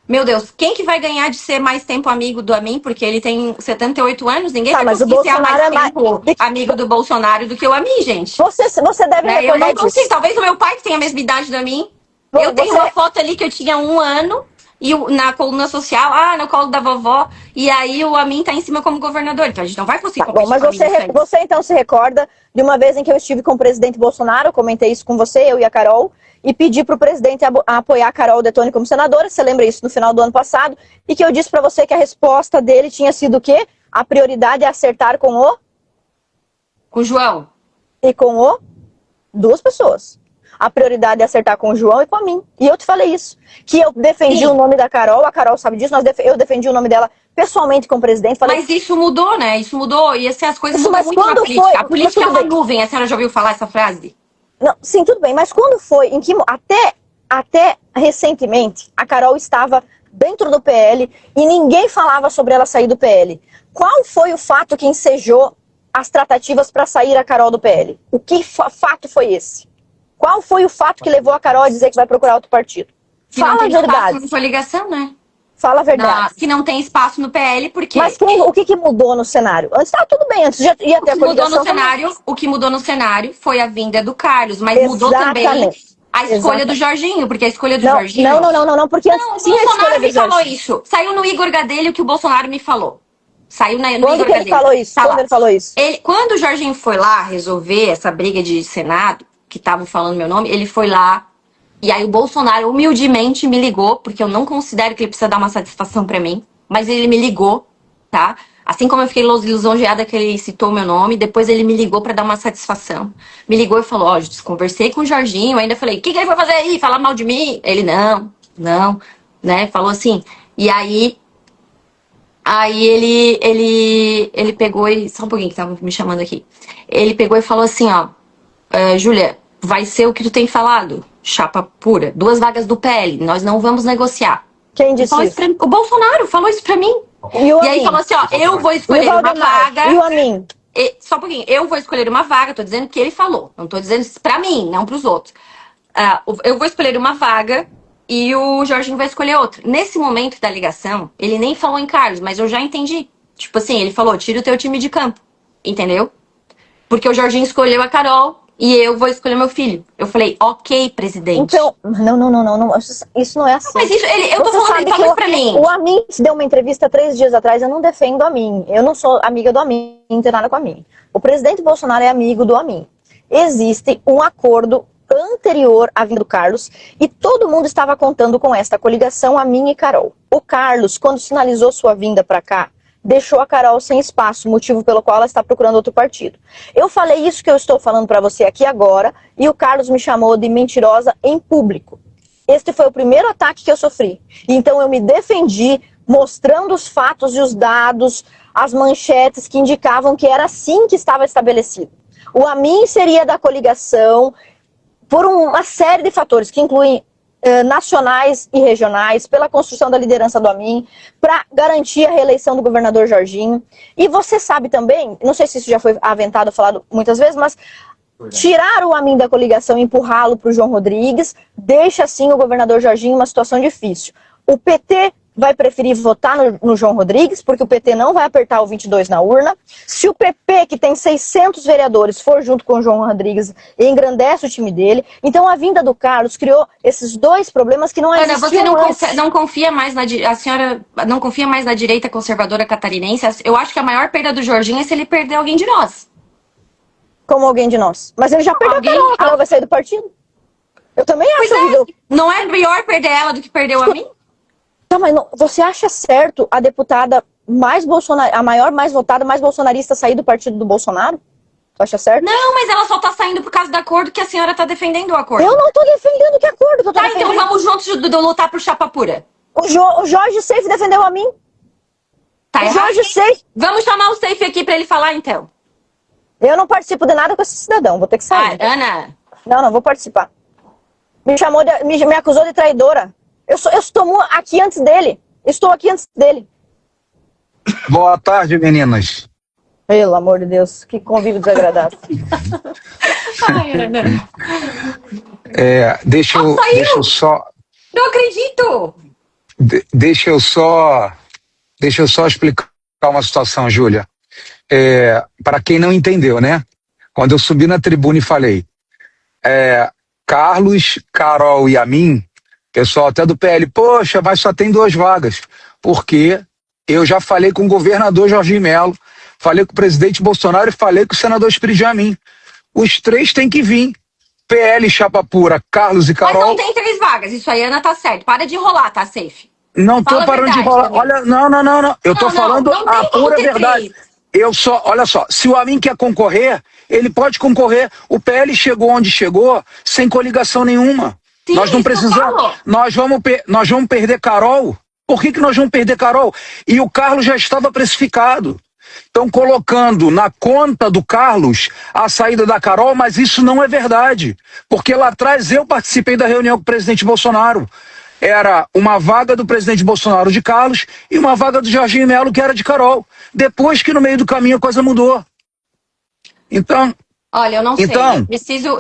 Meu Deus, quem que vai ganhar de ser mais tempo amigo do Amin? Porque ele tem 78 anos, ninguém vai conseguir ser mais tempo amigo do Bolsonaro do que o Amin, gente. Você deve recordar eu não consigo, talvez o meu pai que tenha a mesma idade do Amin. Eu tenho uma foto ali que eu tinha 1 ano, e na coluna social, no colo da vovó, e aí o Amin tá em cima como governador, então a gente não vai conseguir competir. Mas você então se recorda de uma vez em que eu estive com o presidente Bolsonaro, eu comentei isso com você, eu e a Carol, e pedi pro presidente apoiar a Carol Detoni como senadora, você lembra isso no final do ano passado, e que eu disse pra você que a resposta dele tinha sido o quê? A prioridade é acertar com o... Com o João. E com o... 2 pessoas. A prioridade é acertar com o João e com a mim. E eu te falei isso. Que eu defendi o nome da Carol, a Carol sabe disso, eu defendi o nome dela pessoalmente com o presidente. Falei... Mas isso mudou, né? Isso mudou. E assim, as coisas mudam muito na política. A política é uma nuvem. A senhora já ouviu falar essa frase? Não, sim, tudo bem. Mas quando foi? Até recentemente, a Carol estava dentro do PL e ninguém falava sobre ela sair do PL. Qual foi o fato que ensejou as tratativas para sair a Carol do PL? O que fato foi esse? Qual foi o fato que levou a Carol a dizer que vai procurar outro partido? Fala a verdade. Na coligação, né? Fala a verdade. Que não tem espaço no PL, porque... Mas o que mudou no cenário? Antes estava tudo bem, antes já ia ter a coligação. O que mudou no cenário foi a vinda do Carlos, mas mudou também a escolha do Jorginho, porque a escolha do Jorginho... Não, porque antes tinha a escolha do Jorginho. Falou isso. Saiu no Igor Gadelho que o Bolsonaro me falou. Saiu no Quando Igor que ele Gadelho. falou isso? Quando ele falou isso? Quando o Jorginho foi lá resolver essa briga de Senado, que estavam falando meu nome, ele foi lá. E aí o Bolsonaro humildemente me ligou, porque eu não considero que ele precisa dar uma satisfação pra mim, mas ele me ligou, tá? Assim como eu fiquei lisonjeada que ele citou meu nome, depois ele me ligou pra dar uma satisfação. Me ligou e falou, ó, conversei com o Jorginho, ainda falei, o que ele foi fazer aí? Falar mal de mim? Ele, não, né? Falou assim. E aí ele pegou e... Só um pouquinho que tava me chamando aqui. Ele pegou e falou assim, ó, Júlia, vai ser o que tu tem falado, chapa pura. 2 vagas do PL, nós não vamos negociar. Quem disse isso? O Bolsonaro falou isso pra mim. E aí falou assim, ó, eu vou escolher uma vaga. E o Amin? Só um pouquinho, eu vou escolher uma vaga, tô dizendo que ele falou. Não tô dizendo isso pra mim, não pros outros. Eu vou escolher uma vaga e o Jorginho vai escolher outra. Nesse momento da ligação, ele nem falou em Carlos, mas eu já entendi. Tipo assim, ele falou, tira o teu time de campo. Entendeu? Porque o Jorginho escolheu a Carol e eu vou escolher meu filho. Eu falei, ok, presidente. Então, não. Isso não é assim. Mas isso, eu tô falando, ele falou pra mim. O Amin deu uma entrevista 3 dias atrás, eu não defendo o Amin. Eu não sou amiga do Amin, não tem nada com o Amin. O presidente Bolsonaro é amigo do Amin. Existe um acordo anterior à vinda do Carlos e todo mundo estava contando com esta coligação, Amin e Carol. O Carlos, quando sinalizou sua vinda para cá, deixou a Carol sem espaço, motivo pelo qual ela está procurando outro partido. Eu falei isso que eu estou falando para você aqui agora e o Carlos me chamou de mentirosa em público. Este foi o primeiro ataque que eu sofri. Então eu me defendi mostrando os fatos e os dados, as manchetes que indicavam que era assim que estava estabelecido. O Amin seria da coligação por uma série de fatores que incluem nacionais e regionais, pela construção da liderança do Amin, para garantir a reeleição do governador Jorginho. E você sabe também, não sei se isso já foi aventado, falado muitas vezes, mas tirar o Amin da coligação e empurrá-lo para o João Rodrigues deixa, assim, o governador Jorginho em uma situação difícil. O PT vai preferir votar no João Rodrigues, porque o PT não vai apertar o 22 na urna. Se o PP, que tem 600 vereadores, for junto com o João Rodrigues, engrandece o time dele. Então a vinda do Carlos criou esses 2 problemas que não existiam antes. Você não confia mais a senhora não confia mais na direita conservadora catarinense? Eu acho que a maior perda do Jorginho é se ele perder alguém de nós. Como alguém de nós. Mas ele já perdeu a Carol vai sair do partido. Eu também acho. Não é melhor perder ela do que perder o Amin? Não, mas você acha certo a deputada mais bolsonarista, a maior, mais votada, mais bolsonarista sair do partido do Bolsonaro? Tu acha certo? Não, mas ela só tá saindo por causa do acordo que a senhora tá defendendo o acordo. Eu não tô defendendo que acordo que eu tô defendendo. Então vamos juntos lutar por chapa pura. O Jorge Seife defendeu a mim. Tá errado. Jorge Seife. Vamos chamar o Seife aqui pra ele falar, então. Eu não participo de nada com esse cidadão, vou ter que sair. Ana. Não vou participar. Me acusou de traidora. Eu estou aqui antes dele. Estou aqui antes dele. Boa tarde, meninas. Pelo amor de Deus, que convívio desagradável. Ai, Ana. Deixa eu só... Não acredito! Deixa eu só explicar uma situação, Júlia. Para quem não entendeu, né? Quando eu subi na tribuna e falei Carlos, Carol e Amin, pessoal até do PL, poxa, mas só tem 2 vagas. Porque eu já falei com o governador Jorginho Melo, falei com o presidente Bolsonaro e falei com o senador Espírito Amin. Os 3 têm que vir. PL, chapa pura, Carlos e Carol. Mas não tem 3 vagas, isso aí, Ana, tá certo. Para de enrolar, tá safe. Não tô parando de enrolar. Olha, não. Eu tô falando a pura verdade. Olha só, se o Amin quer concorrer, ele pode concorrer. O PL chegou onde chegou sem coligação nenhuma. Sim, nós não precisamos. Nós vamos perder Carol. Por que nós vamos perder Carol? E o Carlos já estava precificado. Estão colocando na conta do Carlos a saída da Carol, mas isso não é verdade. Porque lá atrás eu participei da reunião com o presidente Bolsonaro. Era uma vaga do presidente Bolsonaro de Carlos e uma vaga do Jorginho Melo que era de Carol. Depois que no meio do caminho a coisa mudou. Então... Olha, eu não sei. Eu preciso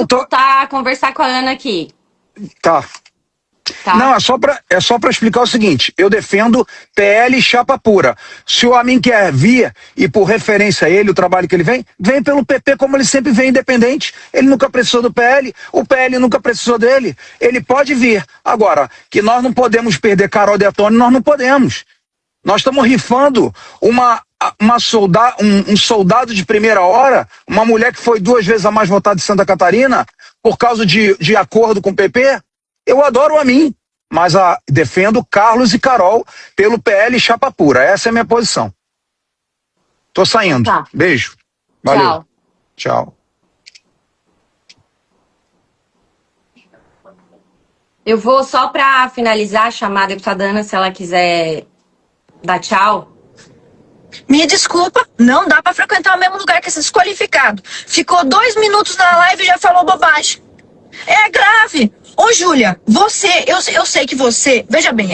voltar a conversar com a Ana aqui. Tá. Tá? Não, é só pra explicar o seguinte, eu defendo PL chapa pura. Se o Amin quer vir, e por referência a ele, o trabalho que ele vem pelo PP como ele sempre vem, independente. Ele nunca precisou do PL, o PL nunca precisou dele. Ele pode vir. Agora, que nós não podemos perder Carol Detone, nós não podemos. Nós estamos rifando um soldado de primeira hora, uma mulher que foi 2 vezes a mais votada de Santa Catarina, por causa de acordo com o PP. Eu adoro a mim, mas defendo Carlos e Carol pelo PL chapa pura. Essa é a minha posição. Tô saindo. Tá. Beijo. Valeu. Tchau. Tchau. Eu vou só para finalizar chamar a deputada Ana, se ela quiser dar tchau. Me desculpa, não dá pra frequentar o mesmo lugar que esse desqualificado. Ficou 2 minutos na live e já falou bobagem. É grave. Ô, Júlia, eu sei que você, veja bem,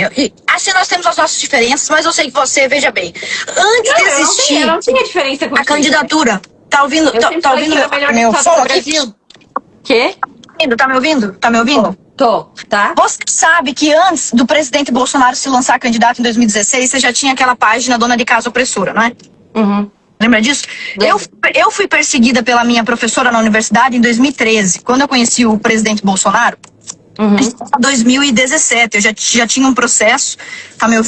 assim nós temos as nossas diferenças, mas eu sei que você, veja bem, antes de existir eu não tinha diferença com a candidatura, tá ouvindo? Tá ouvindo meu som aqui? Quê? Tá me ouvindo? Tá me ouvindo? Tô, tá? Você sabe que antes do presidente Bolsonaro se lançar candidato em 2016, você já tinha aquela página Dona de Casa Opressora, não é? Uhum. Lembra disso? Eu fui perseguida pela minha professora na universidade em 2013. Quando eu conheci o presidente Bolsonaro, em 2017, eu já tinha um processo. Tá meu...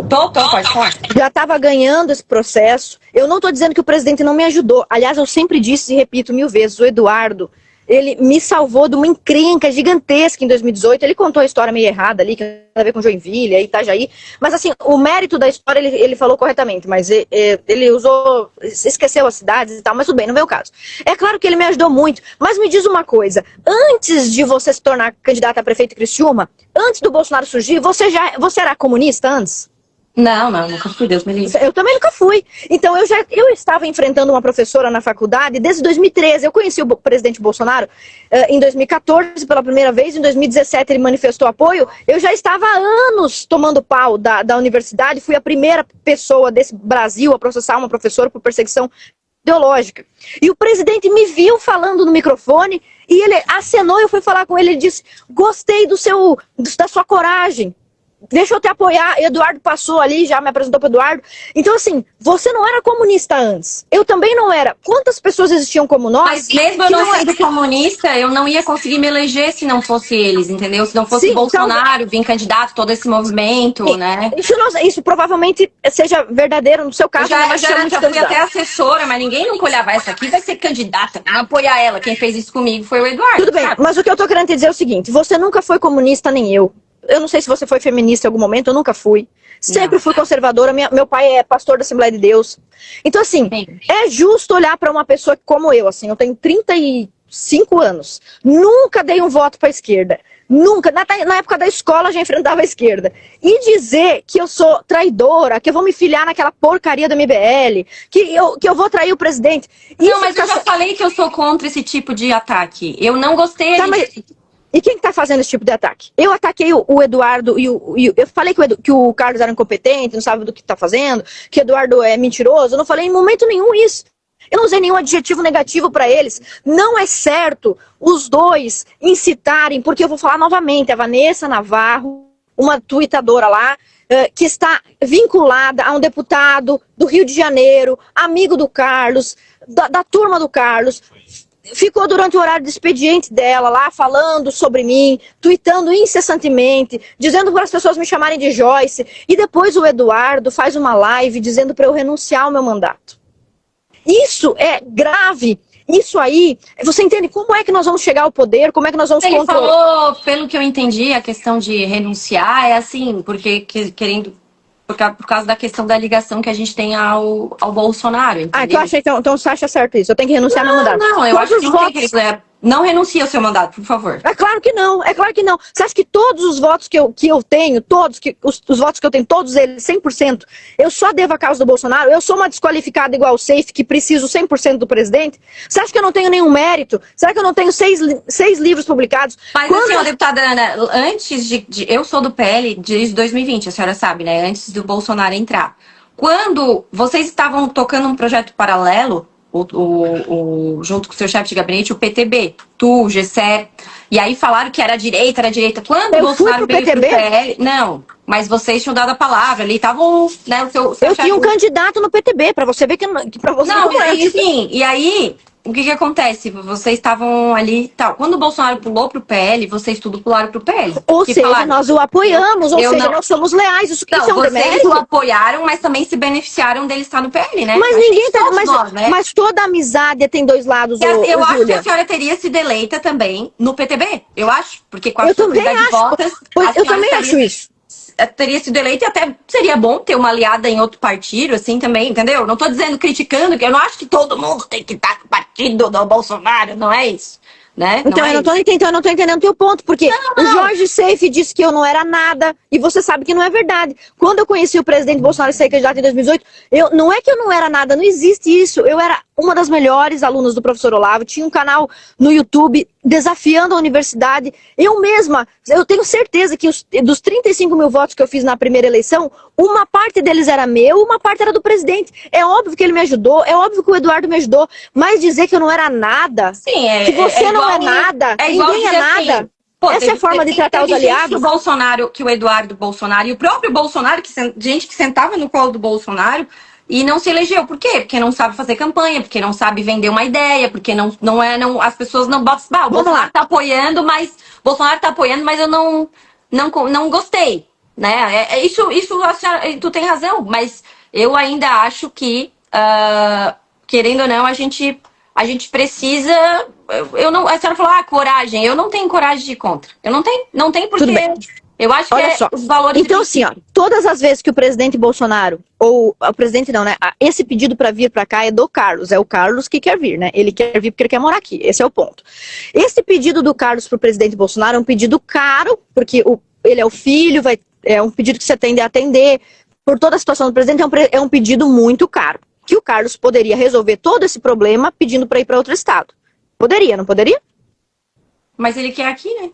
Pode falar. Já estava ganhando esse processo. Eu não estou dizendo que o presidente não me ajudou. Aliás, eu sempre disse e repito 1000 vezes, o Eduardo, ele me salvou de uma encrenca gigantesca em 2018. Ele contou a história meio errada ali, que tem a ver com Joinville e Itajaí. Mas assim, o mérito da história ele falou corretamente, mas ele esqueceu as cidades e tal, mas tudo bem, não veio o caso. É claro que ele me ajudou muito, mas me diz uma coisa, antes de você se tornar candidata a prefeito de Criciúma, antes do Bolsonaro surgir, você era comunista antes? Não, nunca fui, Deus me livre. Eu também nunca fui. Então eu estava enfrentando uma professora na faculdade desde 2013. Eu conheci o presidente Bolsonaro em 2014 pela primeira vez. Em 2017 ele manifestou apoio. Eu já estava há anos tomando pau da universidade. Fui a primeira pessoa desse Brasil a processar uma professora por perseguição ideológica. E o presidente me viu falando no microfone e ele acenou. Eu fui falar com ele. Ele disse: gostei da sua coragem. Deixa eu te apoiar. Eduardo passou ali, já me apresentou para Eduardo. Então, assim, você não era comunista antes. Eu também não era. Quantas pessoas existiam como nós? Mas mesmo eu não sendo comunista, eu não ia conseguir me eleger se não fosse eles, entendeu? Se não fosse Bolsonaro, vir candidato, todo esse movimento, né? Isso provavelmente seja verdadeiro no seu caso. Eu já fui até assessora, mas ninguém nunca olhava, essa aqui vai ser candidata, vamos apoiar ela. Quem fez isso comigo foi o Eduardo. Tudo bem, mas o que eu tô querendo te dizer é o seguinte, você nunca foi comunista, nem eu. Eu não sei se você foi feminista em algum momento, eu nunca fui. Sempre fui conservadora, meu pai é pastor da Assembleia de Deus. Então, assim, é justo olhar para uma pessoa como eu, assim, eu tenho 35 anos. Nunca dei um voto para a esquerda. Nunca. Na época da escola já enfrentava a esquerda. E dizer que eu sou traidora, que eu vou me filiar naquela porcaria do MBL, que eu vou trair o presidente. Não, mas eu já falei que eu sou contra esse tipo de ataque. Eu não gostei... E quem está fazendo esse tipo de ataque? Eu ataquei o Eduardo eu falei que o Carlos era incompetente, não sabe do que está fazendo, que o Eduardo é mentiroso. Eu não falei em momento nenhum isso. Eu não usei nenhum adjetivo negativo para eles. Não é certo os dois incitarem, porque eu vou falar novamente, a Vanessa Navarro, uma tuitadora lá, que está vinculada a um deputado do Rio de Janeiro, amigo do Carlos, da turma do Carlos, ficou durante o horário de expediente dela lá, falando sobre mim, tuitando incessantemente, dizendo para as pessoas me chamarem de Joyce, e depois o Eduardo faz uma live dizendo para eu renunciar ao meu mandato. Isso é grave. Isso aí, você entende como é que nós vamos chegar ao poder, como é que nós vamos controlar? Ele falou, pelo que eu entendi, a questão de renunciar é assim, porque querendo... Por causa da questão da ligação que a gente tem ao Bolsonaro, entendeu? Ah, então, então você acha certo isso? Eu tenho que renunciar ao meu mandato? Não, eu acho que não tem que... Não renuncie ao seu mandato, por favor. É claro que não, é claro que não. Você acha que todos os votos que eu tenho, os votos que eu tenho, todos eles, 100%, eu só devo a causa do Bolsonaro? Eu sou uma desqualificada igual o Safe, que preciso 100% do presidente? Você acha que eu não tenho nenhum mérito? Será que eu não tenho seis livros publicados? Mas assim, deputada Ana, antes eu sou do PL desde 2020, a senhora sabe, né? Antes do Bolsonaro entrar. Quando vocês estavam tocando um projeto paralelo, junto com o seu chefe de gabinete, o PTB, tu, o GCE, E aí falaram que era a direita, Quando o Bolsonaro veio pro PL... Não, mas vocês tinham dado a palavra ali, estavam... Né, eu tinha um candidato no PTB, pra você ver que pra você não enfim, e aí... O que acontece? Vocês estavam ali e tal. Quando o Bolsonaro pulou pro PL, vocês tudo pularam pro PL. Ou seja, falaram, nós o apoiamos, ou seja, nós somos leais. Isso é um demérito. Vocês o apoiaram, mas também se beneficiaram dele estar no PL, né? Mas ninguém tá... Mas toda amizade tem dois lados, eu acho que a senhora teria sido eleita também no PTB. Eu acho. Porque com a sua quantidade de votos... Eu também acho isso. Teria sido eleita e até seria bom ter uma aliada em outro partido, assim, também, entendeu? Não tô dizendo, criticando, que eu não acho que todo mundo tem que estar no partido do Bolsonaro, não é isso, né? Então, eu não tô entendendo o teu ponto, porque o Jorge Seife disse que eu não era nada, e você sabe que não é verdade. Quando eu conheci o presidente Bolsonaro e saí candidato em 2018, não é que eu não era nada, não existe isso. Eu era uma das melhores alunas do professor Olavo, tinha um canal no YouTube desafiando a universidade. Eu mesma, eu tenho certeza que dos 35 mil votos que eu fiz na primeira eleição, uma parte deles era meu, uma parte era do presidente. É óbvio que ele me ajudou, é óbvio que o Eduardo me ajudou, mas dizer que eu não era nada, que você não é nada, ninguém é nada... Assim, pô, essa é a forma de tratar os aliados. Que o Eduardo Bolsonaro e o próprio Bolsonaro, gente que sentava no colo do Bolsonaro e não se elegeu. Por quê? Porque não sabe fazer campanha, porque não sabe vender uma ideia, porque as pessoas não botam. O Bolsonaro tá apoiando, mas eu não gostei. Né? Isso a senhora, tu tem razão, mas eu ainda acho que, querendo ou não, a gente precisa. A senhora falou, coragem. Eu não tenho coragem de ir contra. Eu não tenho porque. Tudo bem. Eu acho que os valores. Então, assim, todas as vezes que o presidente Bolsonaro, ou o presidente não, né? Esse pedido para vir para cá é do Carlos. É o Carlos que quer vir, né? Ele quer vir porque ele quer morar aqui. Esse é o ponto. Esse pedido do Carlos pro presidente Bolsonaro é um pedido caro, porque ele é o filho, é um pedido que você tende a atender. Por toda a situação do presidente, é um pedido muito caro. Que o Carlos poderia resolver todo esse problema pedindo para ir para outro estado. Poderia, não poderia? Mas ele quer aqui, né?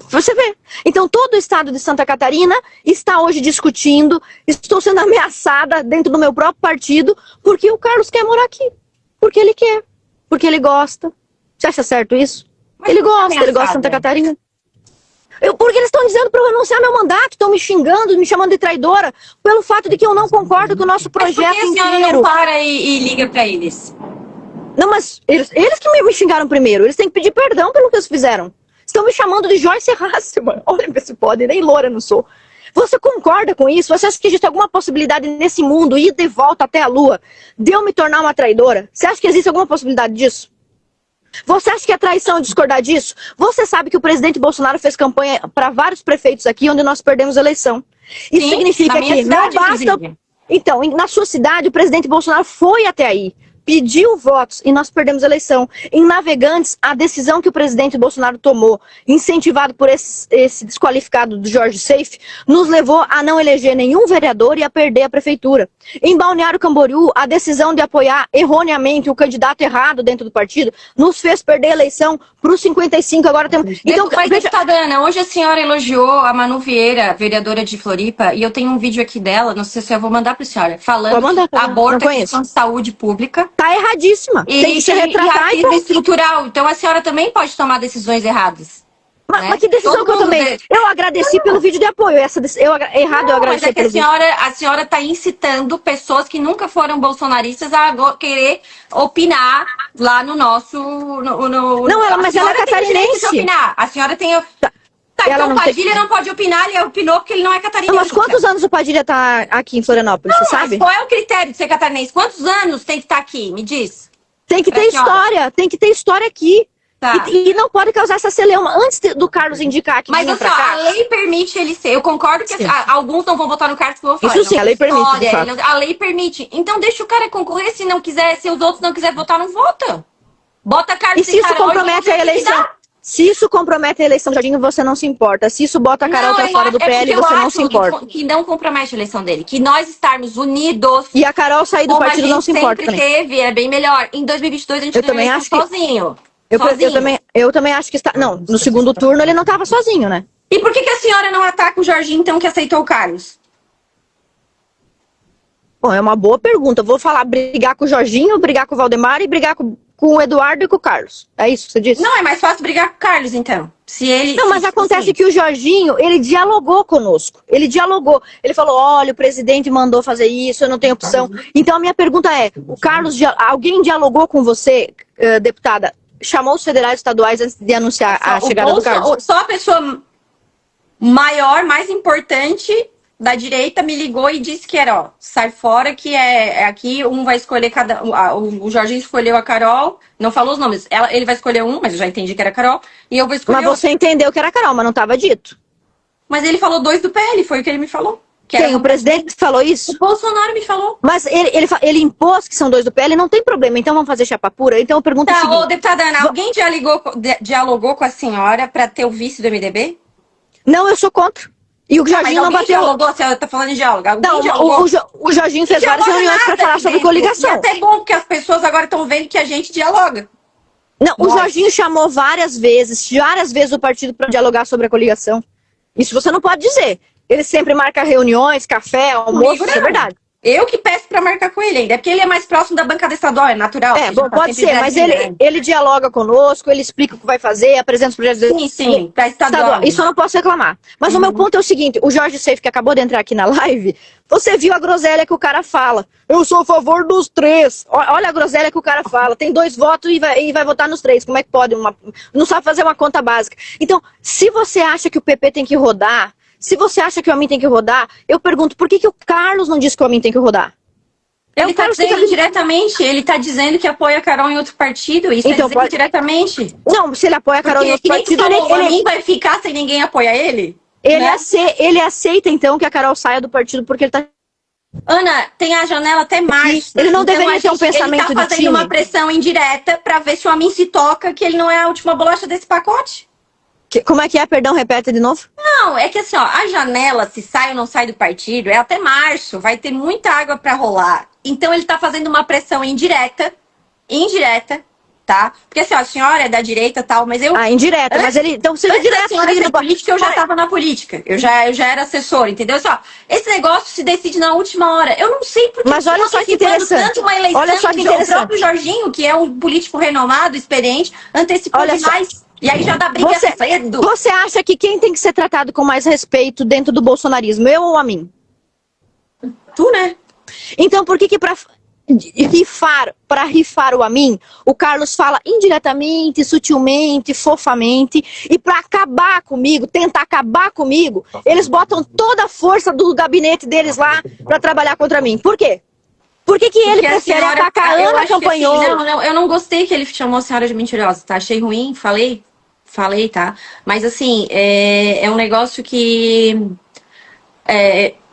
Você vê. Então, todo o estado de Santa Catarina está hoje discutindo, estou sendo ameaçada dentro do meu próprio partido, porque o Carlos quer morar aqui. Porque ele quer. Porque ele gosta. Você acha certo isso? Mas ele gosta de Santa Catarina. Porque eles estão dizendo para eu renunciar meu mandato, estão me xingando, me chamando de traidora, pelo fato de que eu não concordo com o nosso projeto inteiro. Mas por que a senhora não para e liga para eles? Não, mas eles que me xingaram primeiro. Eles têm que pedir perdão pelo que eles fizeram. Estão me chamando de Joyce Hasselman. Olha se pode, nem loura não sou. Você concorda com isso? Você acha que existe alguma possibilidade nesse mundo, ir de volta até a Lua, de eu me tornar uma traidora? Você acha que existe alguma possibilidade disso? Você acha que é traição discordar disso? Você sabe que o presidente Bolsonaro fez campanha para vários prefeitos aqui, onde nós perdemos a eleição. Isso significa que não basta... Então, na sua cidade, o presidente Bolsonaro foi até aí, pediu votos e nós perdemos a eleição. Em Navegantes, a decisão que o presidente Bolsonaro tomou, incentivado por esse desqualificado do Jorge Seife, nos levou a não eleger nenhum vereador e a perder a prefeitura. Em Balneário Camboriú, a decisão de apoiar erroneamente o candidato errado dentro do partido nos fez perder a eleição para os 55. Agora temos... Então, deputada Ana, hoje a senhora elogiou a Manu Vieira, vereadora de Floripa, e eu tenho um vídeo aqui dela, não sei se eu vou mandar para a senhora, falando que aborto é questão de saúde pública. Tá erradíssima. Tem que se retratar e estrutural. Então a senhora também pode tomar decisões erradas. Mas que decisão que eu tomei? Eu agradeci pelo vídeo de apoio. Eu agradeci pelo vídeo. A senhora está incitando pessoas que nunca foram bolsonaristas a querer opinar lá no nosso... mas ela é catarinense. A senhora tem... Então o Padilha não pode opinar, ele opinou porque ele não é catarinense. Mas quantos anos o Padilha tá aqui em Florianópolis, você sabe? Qual é o critério de ser catarinense? Quantos anos tem que estar aqui? Me diz. Tem que ter história, tem que ter história aqui. Tá. E não pode causar essa celeuma antes do Carlos indicar aqui. Mas assim, a lei permite ele ser. Eu concordo que alguns não vão votar no Carlos que eu vou falar. Isso sim, a lei permite. A lei permite. Então deixa o cara concorrer, se não quiser, se os outros não quiserem votar, não vota. Bota Carlos e se isso compromete a eleição? Se isso compromete a eleição do Jorginho, você não se importa. Se isso bota a Carol pra fora do PL, você não se importa. Que não compromete a eleição dele. Que nós estarmos unidos. E a Carol sair do partido não se importa também. Teve, é bem melhor. Em 2022 a gente ganhou eleição sozinho. Eu também acho que está... Não, no segundo turno ele não estava sozinho, né? E por que a senhora não ataca o Jorginho, então, que aceitou o Carlos? Bom, é uma boa pergunta. Vou falar brigar com o Jorginho, brigar com o Valdemar e brigar com com o Eduardo e com o Carlos. É isso que você disse? Não, é mais fácil brigar com o Carlos, então. Se ele... Não, mas acontece que o Jorginho, ele dialogou conosco. Ele dialogou. Ele falou, olha, o presidente mandou fazer isso, eu não tenho opção. Então a minha pergunta é, o Carlos, alguém dialogou com você, deputada? Chamou os federais e estaduais antes de anunciar a chegada do Carlos? Só a pessoa maior, mais importante da direita me ligou e disse que era, ó, sai fora que é aqui, um vai escolher o Jorginho escolheu a Carol, não falou os nomes, ele vai escolher um, mas eu já entendi que era a Carol, e eu vou escolher Mas você entendeu que era a Carol, mas não estava dito. Mas ele falou 2 do PL, foi o que ele me falou. Quem? O presidente falou isso? O Bolsonaro me falou. Mas ele impôs que são 2 do PL, não tem problema, então vamos fazer chapa pura? Então eu pergunto o seguinte... Ô, deputada Ana, alguém dialogou com a senhora para ter o vice do MDB? Não, eu sou contra. E o Jorginho não bateu. Dialogou, você tá falando de diálogo. Não, o Jorginho fez várias reuniões para falar sobre coligação. E até bom, porque as pessoas agora estão vendo que a gente dialoga. Não, o Jorginho chamou várias vezes o partido para dialogar sobre a coligação. Isso você não pode dizer. Ele sempre marca reuniões, café, almoço, isso é verdade. Eu que peço pra marcar com ele ainda, é porque ele é mais próximo da bancada estadual, é natural. Bom, pode ser, mas ele dialoga conosco, ele explica o que vai fazer, apresenta os projetos... Sim, pra estadual. Isso eu não posso reclamar. Mas o meu ponto é o seguinte, o Jorge Seif, que acabou de entrar aqui na live, você viu a groselha que o cara fala. Eu sou a favor dos 3. Olha a groselha que o cara fala. Tem 2 votos e vai votar nos 3. Como é que pode? Não sabe fazer uma conta básica. Então, se você acha que o PP tem que rodar... Se você acha que o Amin tem que rodar, eu pergunto, por que o Carlos não disse que o Amin tem que rodar? Ele tá dizendo diretamente, ele tá dizendo que apoia a Carol em outro partido, isso então, pode... diretamente. Não, se ele apoia a Carol em outro partido, o Amin vai ficar sem ninguém apoiar ele? Ele aceita, então, que a Carol saia do partido porque ele tá... Ana, tem a janela até março. Ele não deveria ter um pensamento de time. Ele tá fazendo uma pressão indireta pra ver se o Amin se toca, que ele não é a última bolacha desse pacote. Como é que é? Perdão, repete de novo. Não, é que assim, ó, a janela, se sai ou não sai do partido, é até março, vai ter muita água pra rolar. Então ele tá fazendo uma pressão indireta, tá? Porque assim, ó, a senhora é da direita e tal, mas eu... indireta, mas ele... Então seja direto. Senhora na política, eu já tava na política. Eu já era assessora, entendeu? Assim, ó, esse negócio se decide na última hora. Eu não sei porque... Mas olha só que interessante. Tanto uma eleição, olha só que interessante. O próprio Jorginho, que é um político renomado, experiente, antecipou demais. E aí já dá briga cedo. Você acha que quem tem que ser tratado com mais respeito dentro do bolsonarismo? Eu ou a mim? Tu, né? Então por que para rifar o Amin, o Carlos fala indiretamente, sutilmente, fofamente, e para acabar comigo, tentar acabar comigo, eles botam toda a força do gabinete deles lá para trabalhar contra mim. Por quê? Por que ele prefere atacar a Ana Campanholo? Assim, não, eu não gostei que ele chamou a senhora de mentirosa, tá? Achei ruim, falei, tá? Mas assim, é um negócio que,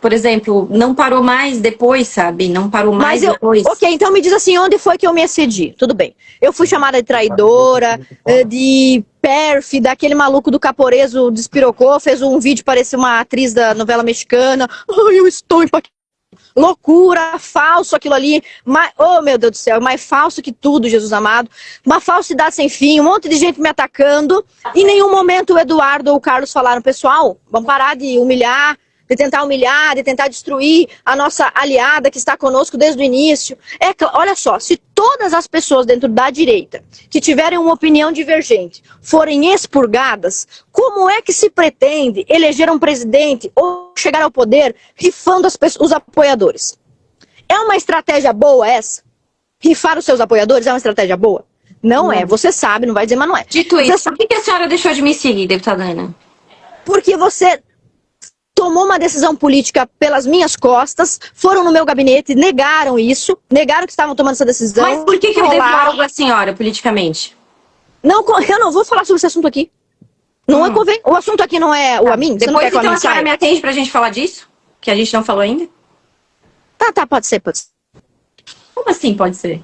por exemplo, não parou mais depois, sabe? Não parou mais depois. Ok, então me diz assim, onde foi que eu me excedi? Tudo bem. Eu fui chamada de traidora, de pérfida, aquele maluco do Caporeso despirocou, fez um vídeo, parecia uma atriz da novela mexicana. Ai, eu estou impactada. Loucura, falso aquilo ali, oh meu Deus do céu, mais falso que tudo, Jesus amado, uma falsidade sem fim, um monte de gente me atacando, em nenhum momento o Eduardo ou o Carlos falaram, pessoal, vamos parar de humilhar, de tentar destruir a nossa aliada que está conosco desde o início. Olha só, se todas as pessoas dentro da direita que tiverem uma opinião divergente forem expurgadas, como é que se pretende eleger um presidente ou chegar ao poder rifando os apoiadores? É uma estratégia boa essa? Rifar os seus apoiadores é uma estratégia boa? Não é, você sabe, não vai dizer, mas não é. Dito isso, por que a senhora deixou de me seguir, deputada Ana? Porque você tomou uma decisão política pelas minhas costas, foram no meu gabinete, negaram isso, negaram que estavam tomando essa decisão. Mas por que eu devo algo à senhora, politicamente? Não, eu não vou falar sobre esse assunto aqui. Não é convém. O assunto aqui não é o Amin. Depois então a senhora me atende pra gente falar disso? Que a gente não falou ainda? Tá, pode ser. Como assim pode ser?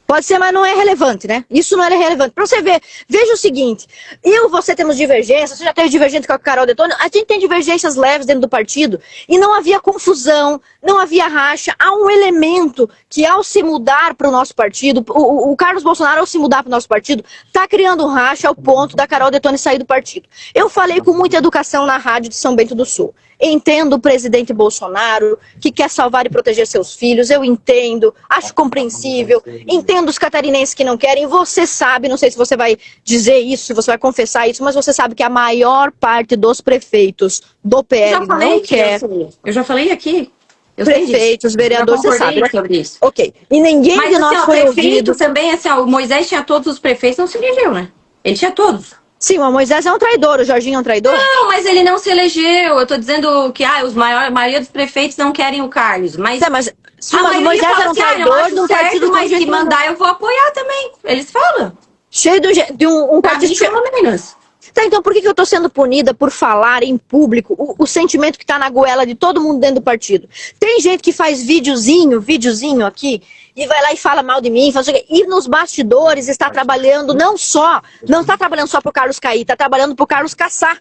Pode ser, mas não é relevante, né? Isso não é relevante. Pra você ver, veja o seguinte, eu e você temos divergências, você já teve divergência com a Carol Detone, a gente tem divergências leves dentro do partido, e não havia confusão, não havia racha. Há um elemento que ao se mudar para o nosso partido, o Carlos Bolsonaro ao se mudar para o nosso partido, está criando um racha ao ponto da Carol Detone sair do partido. Eu falei com muita educação na rádio de São Bento do Sul. entendo o presidente Bolsonaro, que quer salvar e proteger seus filhos, eu entendo, acho compreensível, entendo os catarinenses que não querem, você sabe, não sei se você vai dizer isso, se você vai confessar isso, mas você sabe que a maior parte dos prefeitos do PL não quer. Eu já falei aqui. Prefeitos, vereadores, você sabe, né? Sobre isso. Ok. E ninguém mas, de nós assim, foi ouvido. Também, assim, ó, o Moisés tinha todos os prefeitos, não se elegeu, né? Ele tinha todos. Sim, o Moisés é um traidor, o Jorginho é um traidor? Não, mas ele não se elegeu. Eu tô dizendo que a maioria dos prefeitos não querem o Carlos. Mas, mas o Moisés é um traidor de um partido, mas se mandar eu vou apoiar também. Eles falam. Cheio de um partido... Pelo menos. Tá, então por que eu tô sendo punida por falar em público o sentimento que tá na goela de todo mundo dentro do partido? Tem gente que faz videozinho aqui, e vai lá e fala mal de mim, e nos bastidores está trabalhando não está trabalhando só pro Carlos cair, está trabalhando pro Carlos caçar.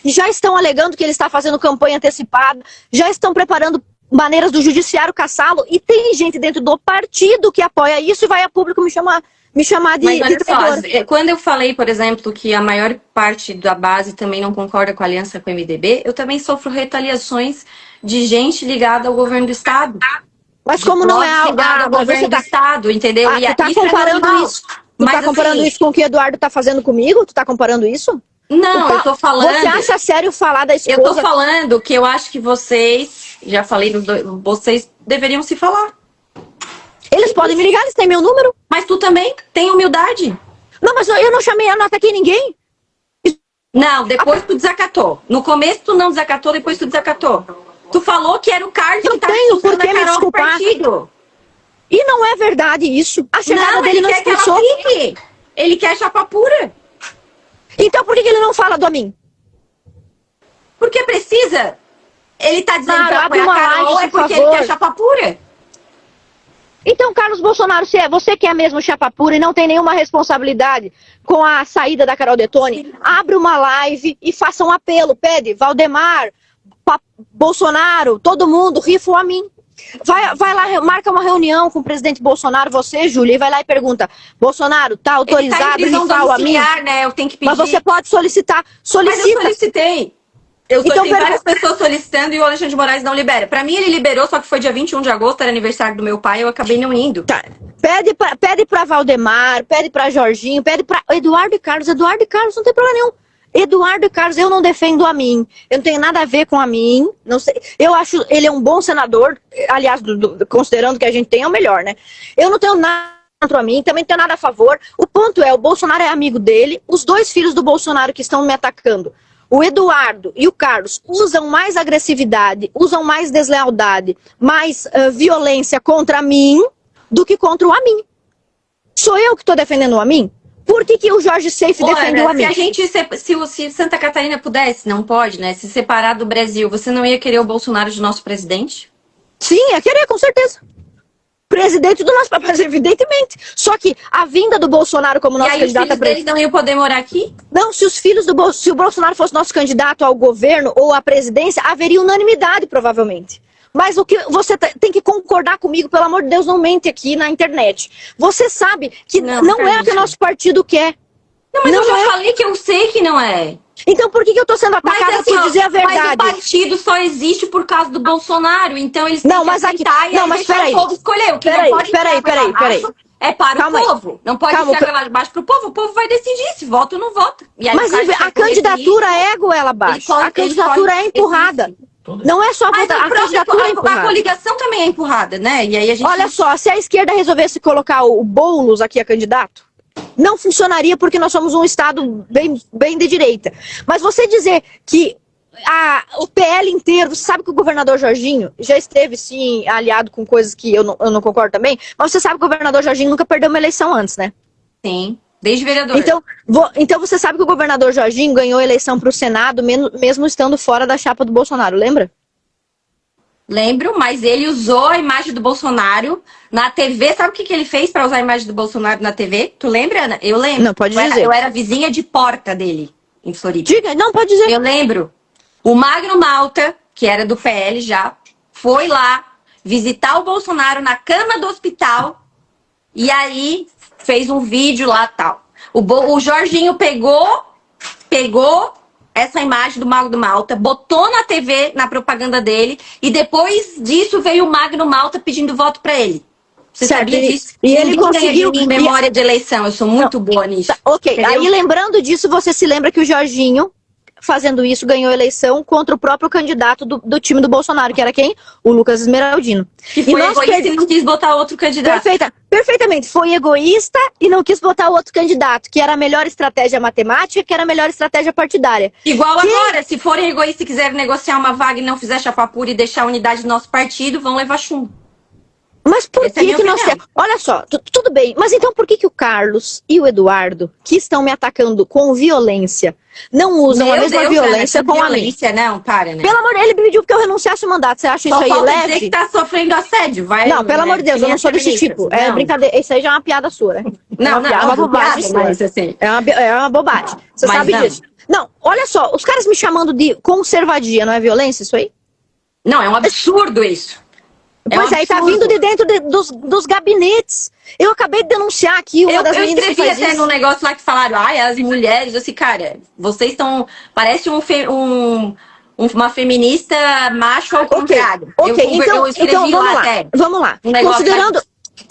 E já estão alegando que ele está fazendo campanha antecipada, já estão preparando maneiras do judiciário caçá-lo, e tem gente dentro do partido que apoia isso e vai a público me chamar de traidor. Quando eu falei, por exemplo, que a maior parte da base também não concorda com a aliança com o MDB, eu também sofro retaliações de gente ligada ao governo do Estado. Mas como não é ligado ao governo do Estado, entendeu? Tu tá comparando isso? Tu tá comparando isso com o que o Eduardo tá fazendo comigo? Tu tá comparando isso? Não, eu tô falando... Você acha sério falar da esposa? Eu tô falando que eu acho que vocês, já falei, vocês deveriam se falar. Eles podem me ligar, eles têm meu número. Mas tu também tem humildade. Não, mas eu não chamei, eu não ataquei ninguém. Não, depois tu desacatou. No começo tu não desacatou, depois tu desacatou. Tu falou que era o Carlos que tá expulsando a Carol do partido. E não é verdade isso. A chegada dele não expulsou. Ele quer chapa pura. Então por que ele não fala do Amin? Porque precisa. Ele tá dizendo que abre uma Carol live, é porque ele quer chapa pura. Então, Carlos Bolsonaro, você que é mesmo chapa pura e não tem nenhuma responsabilidade com a saída da Carol Detoni, abre uma live e faça um apelo, pede, Valdemar, Bolsonaro, todo mundo, rifa o Amin. Vai lá, marca uma reunião com o presidente Bolsonaro, você, Júlia, e vai lá e pergunta, Bolsonaro, tá autorizado a rifar o Amin? Né? Eu tenho que pedir. Mas você pode solicitar. Solicita. Mas eu solicitei. Tem várias pessoas solicitando e o Alexandre de Moraes não libera. Pra mim, ele liberou, só que foi dia 21 de agosto, era aniversário do meu pai, eu acabei não indo. Tá. Pede pra Valdemar, pede pra Jorginho, pede pra Eduardo e Carlos. Eduardo e Carlos, não tem problema nenhum. Eduardo e Carlos, eu não defendo a mim. Eu não tenho nada a ver com a mim. Não sei. Eu acho ele é um bom senador. Aliás, considerando que a gente tem, é o melhor, né? Eu não tenho nada contra mim, também não tenho nada a favor. O ponto é, o Bolsonaro é amigo dele. Os dois filhos do Bolsonaro que estão me atacando, o Eduardo e o Carlos, usam mais agressividade, usam mais deslealdade, mais violência contra mim do que contra o Amin. Sou eu que estou defendendo o Amin? Por que o Jorge Seife defendeu o Amin? Se Santa Catarina pudesse, não pode, né? Se separar do Brasil, você não ia querer o Bolsonaro de nosso presidente? Sim, ia querer, com certeza. Presidente do nosso país, evidentemente. Só que a vinda do Bolsonaro como nosso candidato a presidente... não iam poder morar aqui? Não, se o Bolsonaro fosse nosso candidato ao governo ou à presidência, haveria unanimidade, provavelmente. Mas o que você tem que concordar comigo, pelo amor de Deus, não mente aqui na internet. Você sabe que não é o que o nosso partido quer. Não, mas eu já falei que eu sei que não é. Então por que eu tô sendo atacada por dizer a verdade? Mas o partido só existe por causa do Bolsonaro, então eles não, mas aqui, não, mas peraí. O povo escolher. O que não pode peraí. É para o povo. Não pode ficar lá de baixo pro povo. O povo vai decidir se vota ou não vota. E aí, mas a candidatura é goela abaixo. A candidatura é empurrada. Não é só votar, a candidatura é empurrada. A coligação também é empurrada, né? E aí a gente... Olha só, se a esquerda resolvesse colocar o Boulos aqui a candidato, não funcionaria porque nós somos um estado bem de direita. Mas você dizer que o PL inteiro, você sabe que o governador Jorginho já esteve, sim, aliado com coisas que eu não concordo também, mas você sabe que o governador Jorginho nunca perdeu uma eleição antes, né? Sim, desde vereador. Então você sabe que o governador Jorginho ganhou a eleição para o Senado mesmo estando fora da chapa do Bolsonaro, lembra? Lembro, mas ele usou a imagem do Bolsonaro na TV. Sabe o que ele fez para usar a imagem do Bolsonaro na TV? Tu lembra, Ana? Eu lembro. Não, pode dizer. Eu era vizinha de porta dele, em Floripa. Diga, não, pode dizer. Eu lembro. O Magno Malta, que era do PL já, foi lá visitar o Bolsonaro na cama do hospital e aí fez um vídeo lá tal. O Jorginho pegou essa imagem do Magno Malta, botou na TV, na propaganda dele, e depois disso veio o Magno Malta pedindo voto pra ele. Você sabia disso? E ele conseguiu... Em memória de eleição, eu sou muito boa nisso. Ok, entendeu? Aí lembrando disso, você se lembra que o Jorginho, fazendo isso, ganhou a eleição contra o próprio candidato do time do Bolsonaro, que era quem? O Lucas Esmeraldino. Que foi egoísta e não quis botar outro candidato. Perfeitamente. Foi egoísta e não quis botar outro candidato, que era a melhor estratégia matemática, que era a melhor estratégia partidária. Igual agora, se forem egoístas e quiserem negociar uma vaga e não fizer chapapura e deixar a unidade do nosso partido, vão levar chumbo. Mas por que nós temos... Olha só, tudo bem, mas então por que o Carlos e o Eduardo, que estão me atacando com violência, não usam a mesma violência com a mim? Não, para, né? Pelo amor de Deus, ele pediu que eu renunciasse o mandato. Você acha isso aí leve? Dizer que tá sofrendo assédio, vai. Não, pelo amor de Deus, eu não sou desse tipo. É brincadeira, isso aí já é uma piada sua, né? Não, é uma bobagem. Mas, assim... é uma bobagem. Você sabe disso. Não, olha só, os caras me chamando de conservadia, não é violência isso aí? Não, é um absurdo isso. Pois aí, tá vindo de dentro dos gabinetes. Eu acabei de denunciar aqui uma das meninas que faz escrevi até num negócio lá que falaram, as mulheres, assim, cara, vocês estão... Parece uma feminista macho ao contrário. Eu escrevi então lá até. Vamos lá.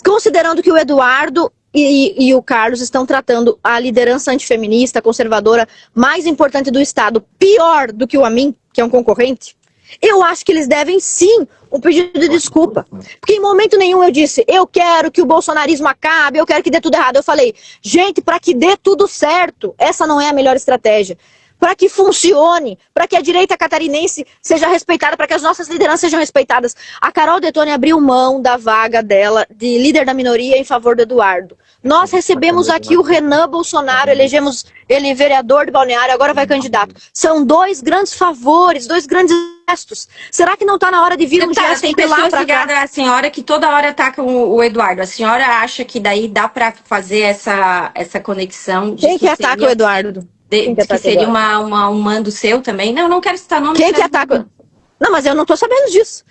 Considerando que o Eduardo e o Carlos estão tratando a liderança antifeminista, conservadora, mais importante do Estado, pior do que o Amin, que é um concorrente, eu acho que eles devem sim um pedido de desculpa. Porque em momento nenhum eu disse, eu quero que o bolsonarismo acabe, eu quero que dê tudo errado. Eu falei, gente, para que dê tudo certo, essa não é a melhor estratégia. Para que funcione, para que a direita catarinense seja respeitada, para que as nossas lideranças sejam respeitadas. A Carol Detoni abriu mão da vaga dela de líder da minoria em favor do Eduardo. Nós recebemos aqui o Renan Bolsonaro, elegemos ele vereador de Balneário, agora vai candidato. São dois grandes favores, dois grandes gestos. Será que não está na hora de vir um gesto tem lá pessoas para ligadas à senhora que toda hora atacam o Eduardo. A senhora acha que daí dá para fazer essa conexão? Quem que ataca o Eduardo? Que seria um mando seu também? Não, não quero citar nome. Quem que ataca? Não, mas eu não estou sabendo disso.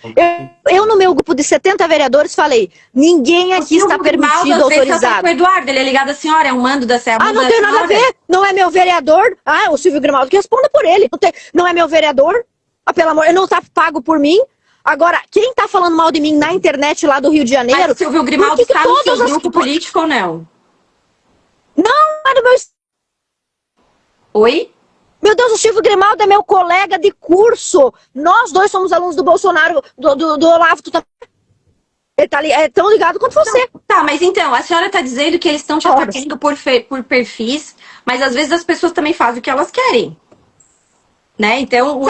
Eu, no meu grupo de 70 vereadores, falei, ninguém aqui está permitido, autorizado. O Eduardo, ele é ligado à senhora, é um mando da senhora. Não tem nada a ver. Não é meu vereador. O Silvio Grimaldo que responda por ele. Não é meu vereador. Pelo amor, ele não está pago por mim. Agora, quem está falando mal de mim na internet lá do Rio de Janeiro... Mas o Silvio Grimaldo está no seu grupo político ou não? Não, é do meu... Oi? Meu Deus, o Silvio Grimaldo é meu colega de curso. Nós dois somos alunos do Bolsonaro, do Olavo. Tu tá... Ele tá é tão ligado quanto você. Tá, mas então, a senhora tá dizendo que eles estão te atacando por perfis, mas às vezes as pessoas também fazem o que elas querem. Né? Então,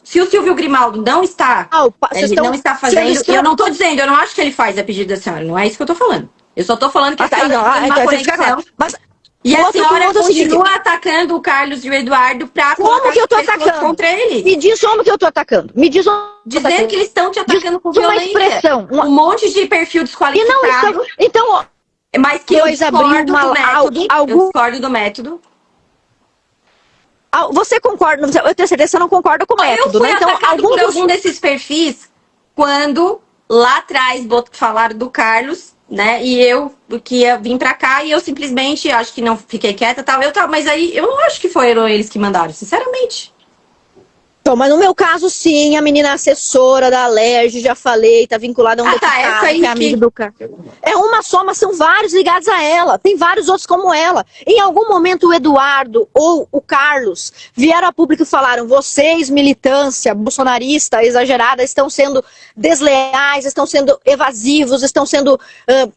se o Silvio Grimaldo não está, não está fazendo... Eu não tô dizendo, eu não acho que ele faz a pedido da senhora, não é isso que eu tô falando. Eu só tô falando que a senhora tem uma conexão... E a senhora continua atacando o Carlos e o Eduardo pra colocar que eu tô atacando contra ele. Me diz como que eu tô atacando. Me diz dizendo que eles estão te atacando com violência. Uma expressão. Um monte de perfil desqualificado. E não, então, mas que eu discordo do método. Eu discordo do método. Você concorda? Eu tenho certeza que você não concorda com o método, né? Então, algum desses perfis, quando lá atrás falaram do Carlos, né? E eu que ia vir pra cá e eu simplesmente acho que não fiquei quieta, mas aí eu não acho que foram eles que mandaram, sinceramente. Então, mas no meu caso, sim, a menina assessora da Alerj, já falei, tá vinculada a um deputado que é amigo do cara. É uma só, mas são vários ligados a ela. Tem vários outros como ela. Em algum momento o Eduardo ou o Carlos vieram a público e falaram: vocês, militância bolsonarista exagerada, estão sendo desleais, estão sendo evasivos, estão sendo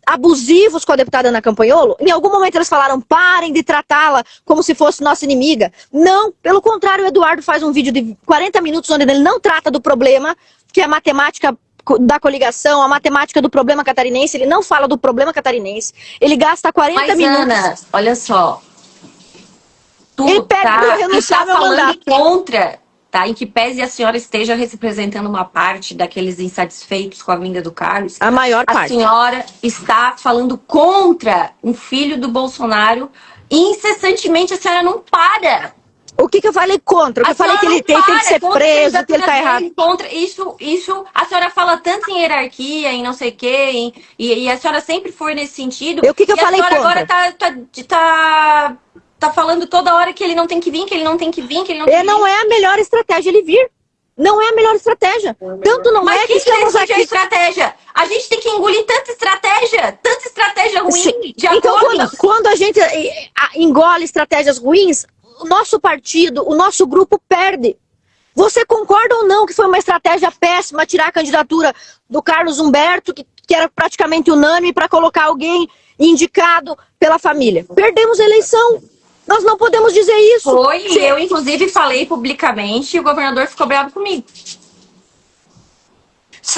abusivos com a deputada Ana Campanholo. Em algum momento eles falaram: parem de tratá-la como se fosse nossa inimiga. Não, pelo contrário, o Eduardo faz um vídeo de 40 minutos onde ele não trata do problema, que é a matemática da coligação, a matemática do problema catarinense. Ele não fala do problema catarinense. Ele gasta 40 minutos. Ana, olha só. Ele pega para renunciar meu mandato. Contra, tá? Em que pese a senhora esteja representando uma parte daqueles insatisfeitos com a vinda do Carlos. A maior parte. A senhora está falando contra um filho do Bolsonaro. Incessantemente a senhora não para. O que eu falei contra? Eu falei que ele tem que ser preso, que ele tá errado. Contra isso, a senhora fala tanto em hierarquia, em não sei o quê, e a senhora sempre foi nesse sentido. O que eu falei contra? Agora tá tá falando toda hora que ele não tem que vir, que ele não tem que vir, que ele não tem que vir. Não é a melhor estratégia ele vir. Não é a melhor estratégia. Tanto não Mas é que estamos aqui... a estratégia? A gente tem que engolir tanta estratégia ruim. Sim. De então, acordos. quando a gente engole estratégias ruins, o nosso partido, o nosso grupo perde. Você concorda ou não que foi uma estratégia péssima tirar a candidatura do Carlos Humberto, que era praticamente unânime, para colocar alguém indicado pela família? Perdemos a eleição. Nós não podemos dizer isso. Foi, e eu inclusive falei publicamente e o governador ficou bravo comigo.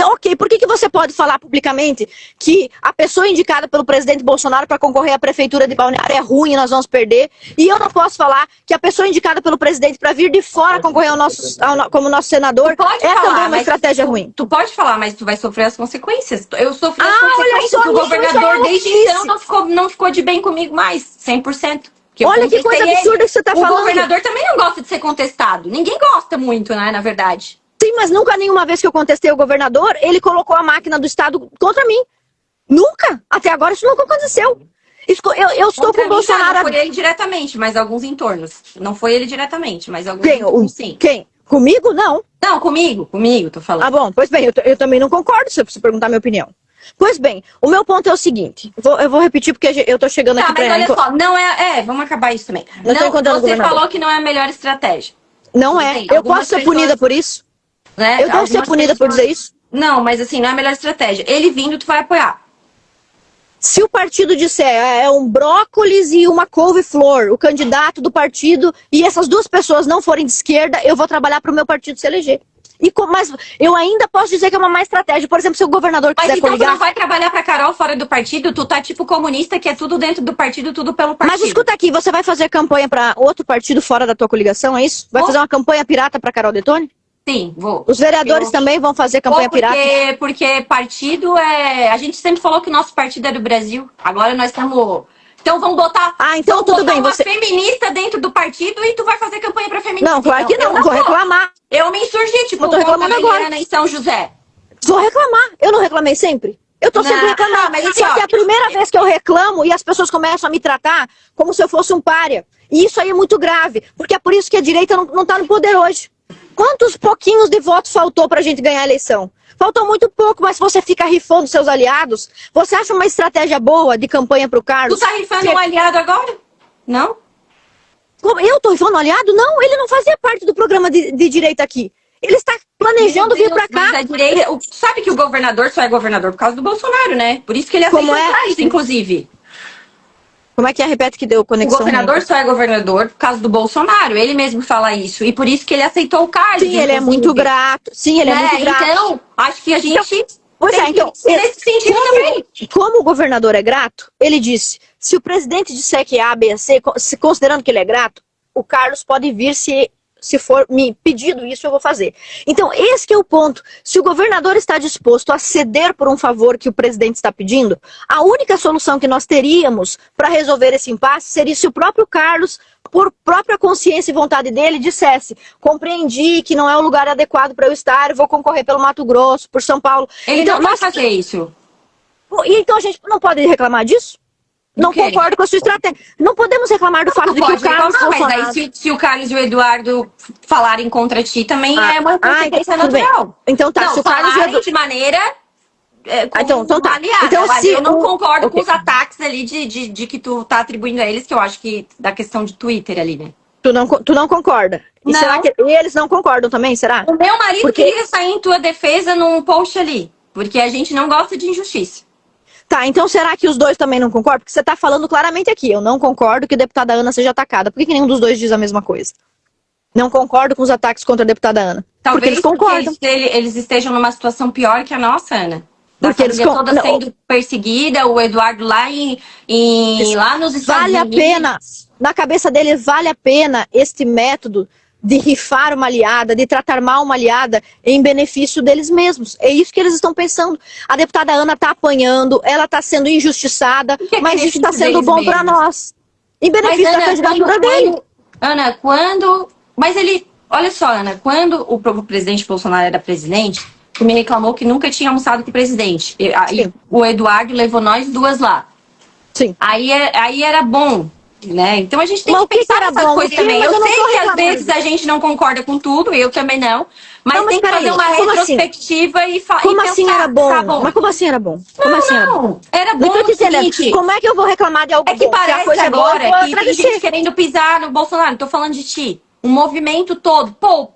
Ok, por que você pode falar publicamente que a pessoa indicada pelo presidente Bolsonaro para concorrer à prefeitura de Balneário é ruim e nós vamos perder? E eu não posso falar que a pessoa indicada pelo presidente para vir de fora concorrer como nosso senador também uma estratégia ruim? Tu pode falar, mas tu vai sofrer as consequências. Eu sofri as consequências. O governador desde então não ficou de bem comigo mais, 100%. Olha que coisa absurda que você está falando. O governador também não gosta de ser contestado. Ninguém gosta muito, né, na verdade. Sim, mas nunca nenhuma vez que eu contestei o governador, ele colocou a máquina do Estado contra mim. Nunca. Até agora isso nunca aconteceu. Eu estou com o Bolsonaro... Não foi ele diretamente, mas alguns entornos. Não foi ele diretamente, mas alguns entornos, sim. Quem? Comigo? Não. Não, comigo, tô falando. Ah, bom, pois bem, eu também não concordo se você perguntar a minha opinião. Pois bem, o meu ponto é o seguinte, eu vou repetir porque eu tô chegando aqui pra... Mas olha só, não é... vamos acabar isso também. Você falou que não é a melhor estratégia. Não é. Eu posso ser punida por isso? Né? Eu devo ser punida por dizer isso? Não, mas assim, não é a melhor estratégia. Ele vindo, tu vai apoiar. Se o partido disser é um brócolis e uma couve-flor, o candidato do partido, e essas duas pessoas não forem de esquerda, eu vou trabalhar pro meu partido se eleger. Mas eu ainda posso dizer que é uma má estratégia. Por exemplo, se o governador quiser coligar... Mas então tu não vai trabalhar pra Carol fora do partido? Tu tá tipo comunista, que é tudo dentro do partido, tudo pelo partido. Mas escuta aqui, você vai fazer campanha pra outro partido fora da tua coligação, é isso? Vai fazer uma campanha pirata pra Carol Detoni? Sim, vou. Os vereadores também vão fazer campanha pirata? Porque partido é... A gente sempre falou que o nosso partido é do Brasil. Agora nós estamos... Então vamos botar, então tudo bem, uma feminista dentro do partido e tu vai fazer campanha pra feminista. Não, claro que não, vou reclamar. Eu me insurgi, tipo, eu tô reclamando agora em São José. Vou reclamar. Eu não reclamei sempre? Eu tô sempre reclamando. Mas assim, só que é a primeira vez que eu reclamo e as pessoas começam a me tratar como se eu fosse um pária. E isso aí é muito grave, porque é por isso que a direita não tá no poder hoje. Quantos pouquinhos de votos faltou pra gente ganhar a eleição? Faltou muito pouco, mas você fica rifando seus aliados. Você acha uma estratégia boa de campanha pro Carlos? Tu tá rifando um aliado agora? Não? Eu tô rifando um aliado? Não, ele não fazia parte do programa de direita aqui. Ele está planejando vir pra cá. Mas a direita, sabe que o governador só é governador por causa do Bolsonaro, né? Por isso que ele aceitou atrás, inclusive. Como é que é? Repete que deu conexão. O governador só é governador por causa do Bolsonaro. Ele mesmo fala isso. E por isso que ele aceitou o cargo. Sim, ele é muito grato. Sim, ele é muito grato. Então, acho que a gente... nesse sentido também. Como o governador é grato, ele disse, se o presidente disser que é A, B, C, considerando que ele é grato, o Carlos pode vir se for me pedido isso, eu vou fazer. Então, esse que é o ponto. Se o governador está disposto a ceder por um favor que o presidente está pedindo, a única solução que nós teríamos para resolver esse impasse seria se o próprio Carlos, por própria consciência e vontade dele, dissesse, compreendi que não é o lugar adequado para eu estar, vou concorrer pelo Mato Grosso, por São Paulo. Ele então, não vai fazer isso. E então a gente não pode reclamar disso? Não concordo com a sua estratégia. Não podemos reclamar do fato de que o Carlos Bolsonaro... Mas aí se o Carlos e o Eduardo falarem contra ti, também é uma consequência natural. Então tá, não, se o Carlos falarem de maneira... então tá. Aliada. Então, eu não concordo com os ataques ali de que tu tá atribuindo a eles, que eu acho que da questão de Twitter ali, né? Tu não concorda? E não. Será que eles não concordam também, será? O meu marido queria sair em tua defesa num post ali, porque a gente não gosta de injustiça. Tá, então será que os dois também não concordam? Porque você tá falando claramente aqui, eu não concordo que a deputada Ana seja atacada. Por que nenhum dos dois diz a mesma coisa? Não concordo com os ataques contra a deputada Ana. Talvez porque eles concordam. Eles estejam numa situação pior que a nossa, Ana. Porque eles toda sendo perseguida, o Eduardo lá lá nos Estados Unidos. Vale a pena, na cabeça dele, vale a pena este método de rifar uma aliada, de tratar mal uma aliada em benefício deles mesmos. É isso que eles estão pensando. A deputada Ana está apanhando, ela está sendo injustiçada, mas isso está sendo bom para nós. Em benefício da candidatura dele. Ana, quando... Mas ele... Olha só, Ana, quando o presidente Bolsonaro era presidente, tu me reclamou que nunca tinha almoçado com o presidente. Aí o Eduardo levou nós duas lá. Sim. Aí era bom né? Então a gente tem que pensar nessas coisas também. Eu sei que às vezes a gente não concorda com tudo, eu também não. Mas tem que fazer uma retrospectiva e pensar. Como assim era bom? Mas como assim era bom? Não, era bom o seguinte. Como é que eu vou reclamar de algo bom? É que parece agora que tem gente querendo pisar no Bolsonaro. Não tô falando de ti. O movimento todo. Pô,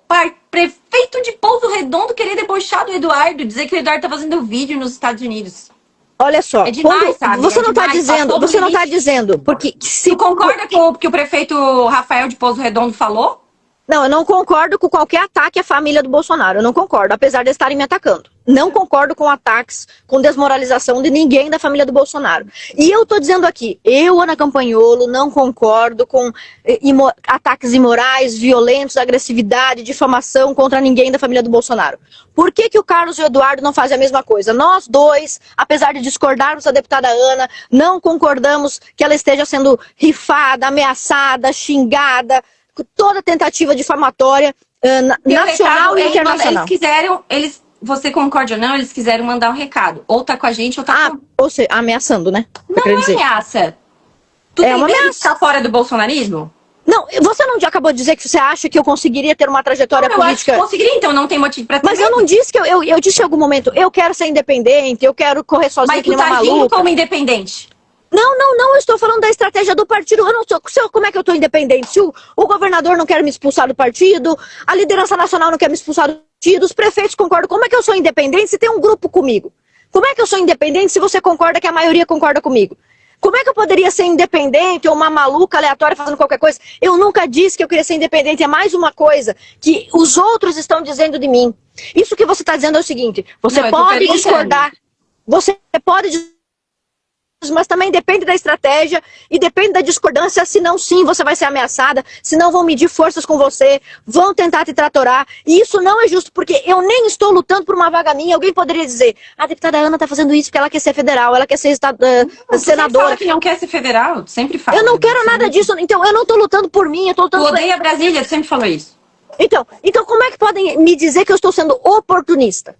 prefeito de Pouso Redondo querer debochar do Eduardo, dizer que o Eduardo tá fazendo vídeo nos Estados Unidos. Olha só, é demais, sabe? Você não tá dizendo, porque se concorda com o que o prefeito Rafael de Pouso Redondo falou? Não, eu não concordo com qualquer ataque à família do Bolsonaro. Eu não concordo, apesar de estarem me atacando. Não concordo com ataques, com desmoralização de ninguém da família do Bolsonaro. E eu tô dizendo aqui, eu, Ana Campagnolo, não concordo com ataques imorais, violentos, agressividade, difamação contra ninguém da família do Bolsonaro. Por que o Carlos e o Eduardo não fazem a mesma coisa? Nós dois, apesar de discordarmos da deputada Ana, não concordamos que ela esteja sendo rifada, ameaçada, xingada, toda tentativa difamatória nacional e internacional. Você concorda ou não, eles quiseram mandar um recado. Ou tá com a gente, ou tá com... Ou seja, ameaçando, né? Não é ameaça. Tu tem medo de estar fora do bolsonarismo? Não, você não acabou de dizer que você acha que eu conseguiria ter uma trajetória política? Eu acho que conseguiria, então não tem motivo pra ter. Mas eu não disse que eu disse em algum momento, eu quero ser independente, eu quero correr sozinho que nem uma maluca. Mas tu tá agindo como independente. Não, eu estou falando da estratégia do partido. Eu não sou, como é que eu estou independente? Se o governador não quer me expulsar do partido, a liderança nacional não quer me expulsar do partido, os prefeitos concordam. Como é que eu sou independente se tem um grupo comigo? Como é que eu sou independente se você concorda que a maioria concorda comigo? Como é que eu poderia ser independente ou uma maluca aleatória fazendo qualquer coisa? Eu nunca disse que eu queria ser independente. É mais uma coisa que os outros estão dizendo de mim. Isso que você está dizendo é o seguinte, você pode discordar, você pode mas também depende da estratégia e depende da discordância, senão sim você vai ser ameaçada, senão vão medir forças com você, vão tentar te tratorar, e isso não é justo, porque eu nem estou lutando por uma vaga minha. Alguém poderia dizer, a deputada Ana está fazendo isso porque ela quer ser federal, ela quer ser senadora. Fala que não quer ser federal, sempre fala. Eu não quero nada disso, então eu não estou lutando por mim, eu estou lutando por... Tu odeia Brasília, tu sempre falou isso. Então como é que podem me dizer que eu estou sendo oportunista?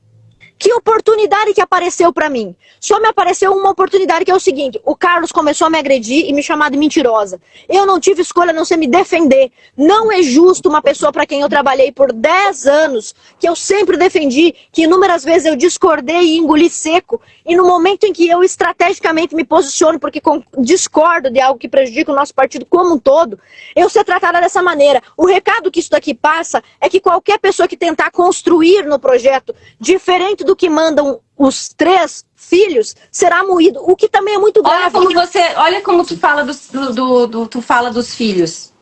Que oportunidade que apareceu pra mim? Só me apareceu uma oportunidade que é o seguinte, o Carlos começou a me agredir e me chamar de mentirosa. Eu não tive escolha a não ser me defender. Não é justo uma pessoa pra quem eu trabalhei por 10 anos, que eu sempre defendi, que inúmeras vezes eu discordei e engoli seco, e no momento em que eu estrategicamente me posiciono porque discordo de algo que prejudica o nosso partido como um todo, eu ser tratada dessa maneira. O recado que isso daqui passa é que qualquer pessoa que tentar construir no projeto diferente do que mandam os 3 filhos, será moído, o que também é muito grave. Olha como tu fala tu fala dos filhos.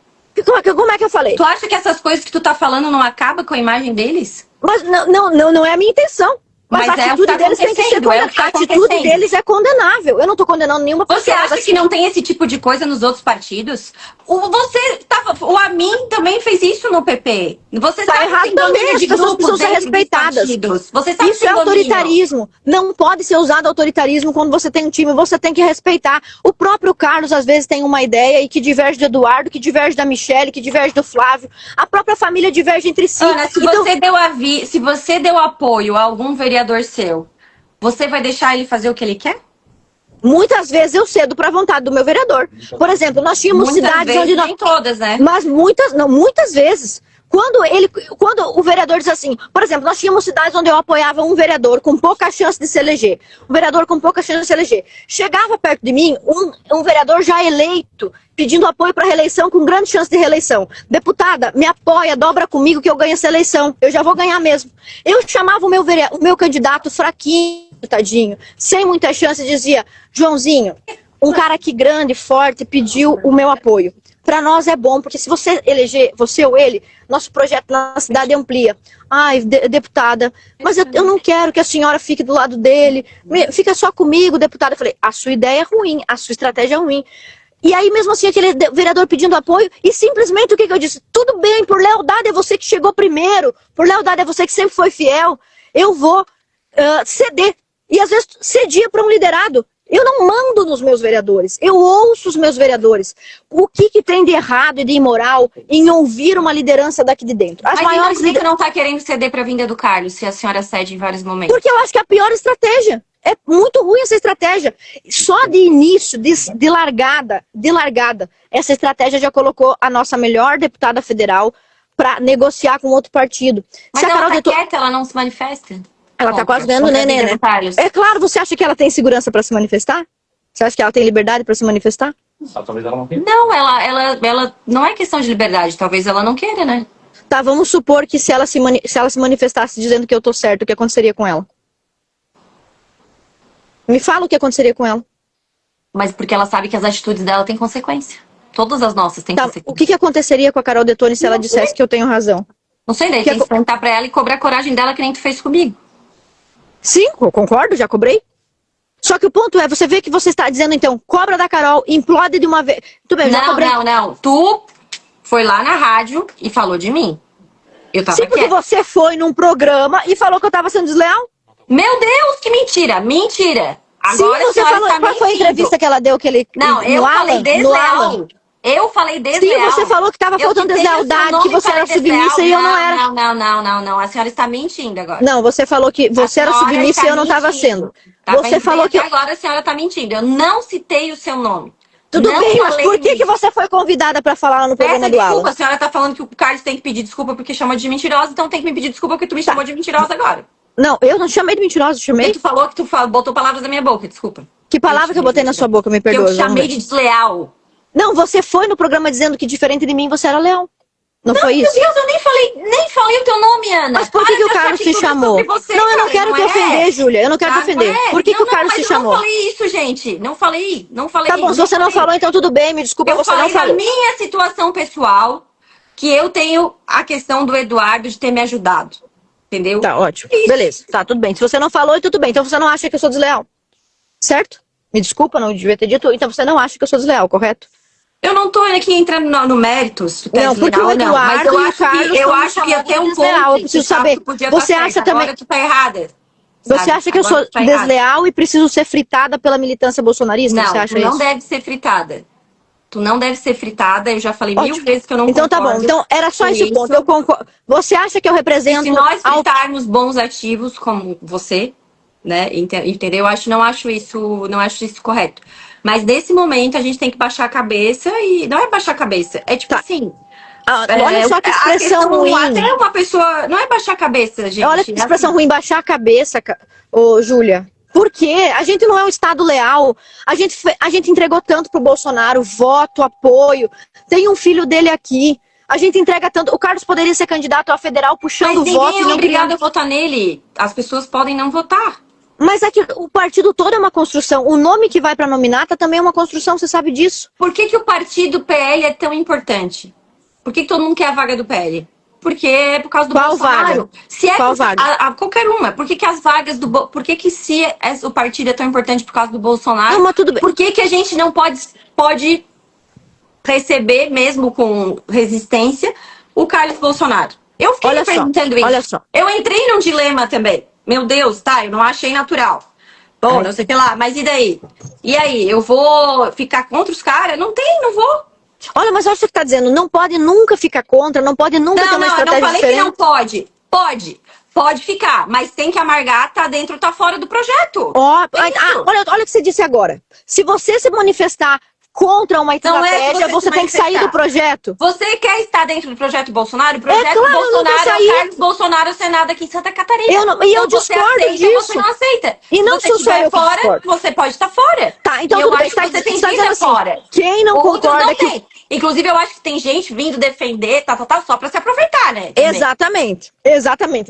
Como é que eu falei? Tu acha que essas coisas que tu tá falando não acabam com a imagem deles? Mas não é a minha intenção. Mas a atitude deles tem que ser condenável. A atitude deles é condenável. Eu não tô condenando nenhuma pessoa. Você acha que não tem esse tipo de coisa nos outros partidos? O Amin também fez isso no PP. Você tá errado também, as pessoas precisam ser respeitadas. Isso é autoritarismo. Não pode ser usado autoritarismo quando você tem um time, você tem que respeitar. O próprio Carlos às vezes tem uma ideia e que diverge do Eduardo, que diverge da Michele, que diverge do Flávio. A própria família diverge entre si. Ana, se você deu apoio a algum vereador seu, você vai deixar ele fazer o que ele quer? Muitas vezes eu cedo para a vontade do meu vereador. Por exemplo, nós tínhamos cidades onde nós... Nem todas, né? Mas muitas vezes. Quando o vereador diz assim, por exemplo, nós tínhamos cidades onde eu apoiava um vereador com pouca chance de se eleger. Um vereador com pouca chance de se eleger. Chegava perto de mim um vereador já eleito, pedindo apoio para reeleição com grande chance de reeleição. Deputada, me apoia, dobra comigo que eu ganho essa eleição. Eu já vou ganhar mesmo. Eu chamava o meu candidato fraquinho, tadinho, sem muita chance, e dizia, Joãozinho, um cara aqui grande, forte, pediu o meu apoio. Para nós é bom, porque se você eleger, você ou ele, nosso projeto na cidade amplia. Ai, deputada, mas eu não quero que a senhora fique do lado dele. Fica só comigo, deputada. Eu falei, a sua ideia é ruim, a sua estratégia é ruim. E aí mesmo assim aquele vereador pedindo apoio e simplesmente o que eu disse? Tudo bem, por lealdade é você que chegou primeiro, por lealdade é você que sempre foi fiel, eu vou ceder. E às vezes cedia para um liderado. Eu não mando nos meus vereadores, eu ouço os meus vereadores. O que tem de errado e de imoral em ouvir uma liderança daqui de dentro? As maiores não está querendo ceder para a vinda do Carlos, se a senhora cede em vários momentos. Porque eu acho que é a pior estratégia. É muito ruim essa estratégia. Só de início, de largada, essa estratégia já colocou a nossa melhor deputada federal para negociar com outro partido. Mas ela tá quieta, ela não se manifesta? Ela tá quase ganhando neném, né? É claro, você acha que ela tem segurança para se manifestar? Você acha que ela tem liberdade para se manifestar? Talvez ela não queira. Não, ela não é questão de liberdade, talvez ela não queira, né? Tá, vamos supor que se ela se manifestasse dizendo que eu tô certo, o que aconteceria com ela? Me fala o que aconteceria com ela. Mas porque ela sabe que as atitudes dela têm consequência. Todas as nossas têm consequência. O que aconteceria com a Carol Detoni se ela dissesse que eu tenho razão? Não sei, daí tem que perguntar pra ela e cobrar a coragem dela que nem tu fez comigo. Sim, eu concordo, já cobrei. Só que o ponto é, você vê que você está dizendo, então, cobra da Carol, implode de uma vez. Tudo bem, já cobrei. Não. Tu foi lá na rádio e falou de mim. Eu tava Sim, porque você foi num programa e falou que eu tava sendo desleal. Meu Deus, que mentira! Mentira! Agora sim, você falou. Qual foi a entrevista que ela deu? Não, eu falei desleal. Eu falei desleal. Sim, você falou que estava faltando deslealdade, que você era submissa e eu não era. Não. A senhora está mentindo agora. Não, você falou que você era submissa e eu não estava sendo. Você falou que agora a senhora está mentindo. Eu não citei o seu nome. Tudo bem, mas por que você foi convidada para falar lá no programa do Alan? Desculpa, a senhora está falando que o Carlos tem que pedir desculpa porque chamou de mentirosa, então tem que me pedir desculpa porque tu me chamou de mentirosa agora. Não, eu não chamei de mentirosa, chamei. Porque tu falou que tu botou palavras na minha boca, desculpa. Que palavra que eu botei na sua boca, me perdoa? Que eu chamei de desleal. Não, você foi no programa dizendo que diferente de mim você era leal. Não foi isso? Meu Deus, eu nem falei o teu nome, Ana. Mas por que o Carlos te chamou? Não, eu não quero te ofender, Júlia. Eu não quero te ofender. Por que o Carlos te chamou? Eu não falei isso, gente. Não falei. Tá bom, se você não falou, então tudo bem. Me desculpa, você não falou. Eu falei da minha situação pessoal, que eu tenho a questão do Eduardo de ter me ajudado. Entendeu? Tá, ótimo. Beleza. Tá, tudo bem. Se você não falou, tudo bem. Então você não acha que eu sou desleal. Certo? Me desculpa, não devia ter dito. Então você não acha que eu sou desleal, correto? Eu não tô aqui entrando no mérito, se tu tá não, porque o Eduardo mas eu acho que até um ponto eu preciso saber. Você acha também? Agora tu tá errada. Você acha que eu sou desleal e preciso ser fritada pela militância bolsonarista? Não, você acha tu não isso? deve ser fritada. Tu não deve ser fritada, eu já falei 1000 vezes que eu não concordo. Então tá bom, então era só esse ponto. Eu concordo. Você acha que eu represento... Se nós fritarmos bons ativos como você, né, entendeu? Não acho isso correto. Mas nesse momento a gente tem que baixar a cabeça e não é baixar a cabeça, é tipo assim... olha só que expressão ruim. Até uma pessoa... Não é baixar a cabeça, gente. Olha que expressão ruim, baixar a cabeça, Júlia. Por quê? A gente não é um Estado leal. A gente entregou tanto pro Bolsonaro, voto, apoio. Tem um filho dele aqui. A gente entrega tanto. O Carlos poderia ser candidato a federal puxando voto. Mas ninguém é obrigado a votar nele. As pessoas podem não votar. Mas é que o partido todo é uma construção. O nome que vai pra nominata também é uma construção, você sabe disso. Por que o partido PL é tão importante? Por que todo mundo quer a vaga do PL? Porque é por causa do Bolsonaro. Vaga? Se é qual vaga? Qualquer uma. Por que as vagas do... Por que se o partido é tão importante por causa do Bolsonaro? Não, mas tudo bem. Por que a gente não pode receber, mesmo com resistência, o Carlos Bolsonaro? Eu fiquei me perguntando isso. Olha só. Eu entrei num dilema também. Meu Deus, tá, eu não achei natural. Bom, não sei o que lá, mas e daí? E aí, eu vou ficar contra os caras? Não vou. Olha, mas olha o que você tá dizendo, não pode nunca ficar contra, não pode nunca ter uma estratégia diferente. Não, eu não falei que não pode. Pode ficar, mas tem que amargar, tá dentro, tá fora do projeto. Olha o que você disse agora. Se você se manifestar contra uma estratégia, você tem que sair do projeto. Você quer estar dentro do projeto Bolsonaro? O projeto Bolsonaro é o Carlos Bolsonaro, Senado aqui em Santa Catarina. Eu discordo disso. Você não aceita. E não sou só eu que discordo. Você pode estar fora. Tá, então eu acho que você tem que estar fora. Quem não concorda que... Inclusive, eu acho que tem gente vindo defender, só pra se aproveitar, né? Exatamente.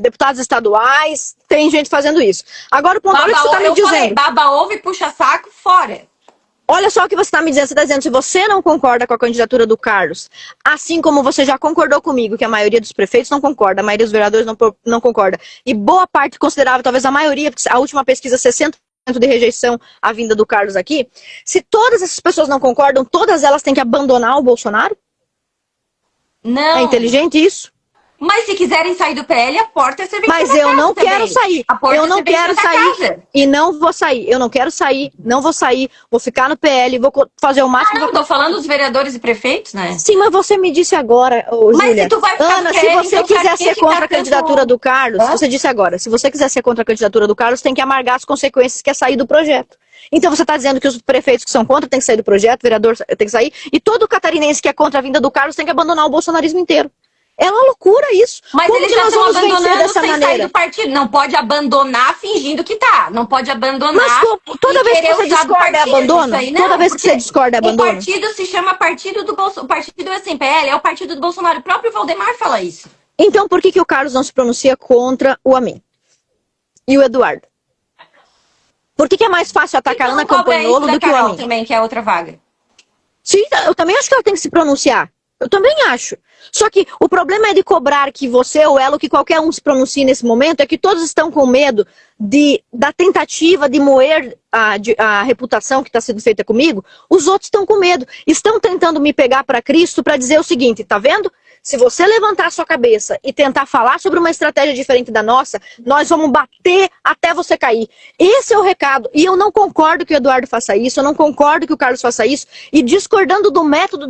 Deputados estaduais, tem gente fazendo isso. Agora, o ponto, olha o que você tá me dizendo. Baba ovo e puxa saco, fora. Olha só o que você está me dizendo. Você está dizendo, se você não concorda com a candidatura do Carlos, assim como você já concordou comigo, que a maioria dos prefeitos não concorda, a maioria dos vereadores não concorda, e boa parte considerável, talvez a maioria, a última pesquisa, 60% de rejeição à vinda do Carlos aqui, se todas essas pessoas não concordam, todas elas têm que abandonar o Bolsonaro? Não. É inteligente isso? Mas se quiserem sair do PL, a porta é ser vendida. Mas eu não quero sair. Eu não quero sair e não vou sair. Eu não quero sair, não vou sair. Vou ficar no PL, vou fazer o máximo. Não, tô falando dos vereadores e prefeitos, né? Sim, mas você me disse agora, Júlia. Se tu vai ficar Ana, no PL, se você então quiser ser contra a candidatura do Carlos, você disse agora, se você quiser ser contra a candidatura do Carlos, tem que amargar as consequências que é sair do projeto. Então você está dizendo que os prefeitos que são contra tem que sair do projeto, o vereador tem que sair, e todo catarinense que é contra a vinda do Carlos tem que abandonar o bolsonarismo inteiro. É uma loucura isso. Mas como eles que já nós estão vamos vencer abandonando dessa sem maneira? sair do partido. Não pode abandonar fingindo que tá. Não pode abandonar. Mas toda vez que você discorda é abandono? Toda vez que você discorda é abandono? O partido se chama Partido do Bolsonaro. O partido é assim, PL, é o partido do Bolsonaro. O próprio Valdemar fala isso. Então por que o Carlos não se pronuncia contra o Amin? E o Eduardo? Por que é mais fácil atacar a Ana Campanholo do que o Amin? Também, que é outra vaga. Sim, eu também acho que ela tem que se pronunciar. Eu também acho. Só que o problema é de cobrar que você ou ela, ou que qualquer um se pronuncie nesse momento, é que todos estão com medo da tentativa de moer a reputação que está sendo feita comigo. Os outros estão com medo. Estão tentando me pegar para Cristo para dizer o seguinte, tá vendo? Se você levantar a sua cabeça e tentar falar sobre uma estratégia diferente da nossa, nós vamos bater até você cair. Esse é o recado. E eu não concordo que o Eduardo faça isso, eu não concordo que o Carlos faça isso. E discordando do método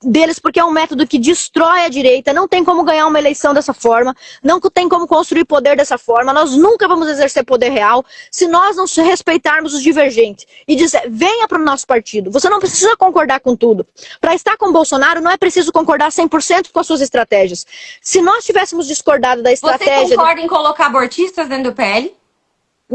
deles, porque é um método que destrói a direita, não tem como ganhar uma eleição dessa forma, não tem como construir poder dessa forma, nós nunca vamos exercer poder real se nós não respeitarmos os divergentes e dizer, venha para o nosso partido, você não precisa concordar com tudo. Para estar com o Bolsonaro não é preciso concordar 100% com as suas estratégias. Se nós tivéssemos discordado da estratégia... Você concorda em colocar abortistas dentro do PL?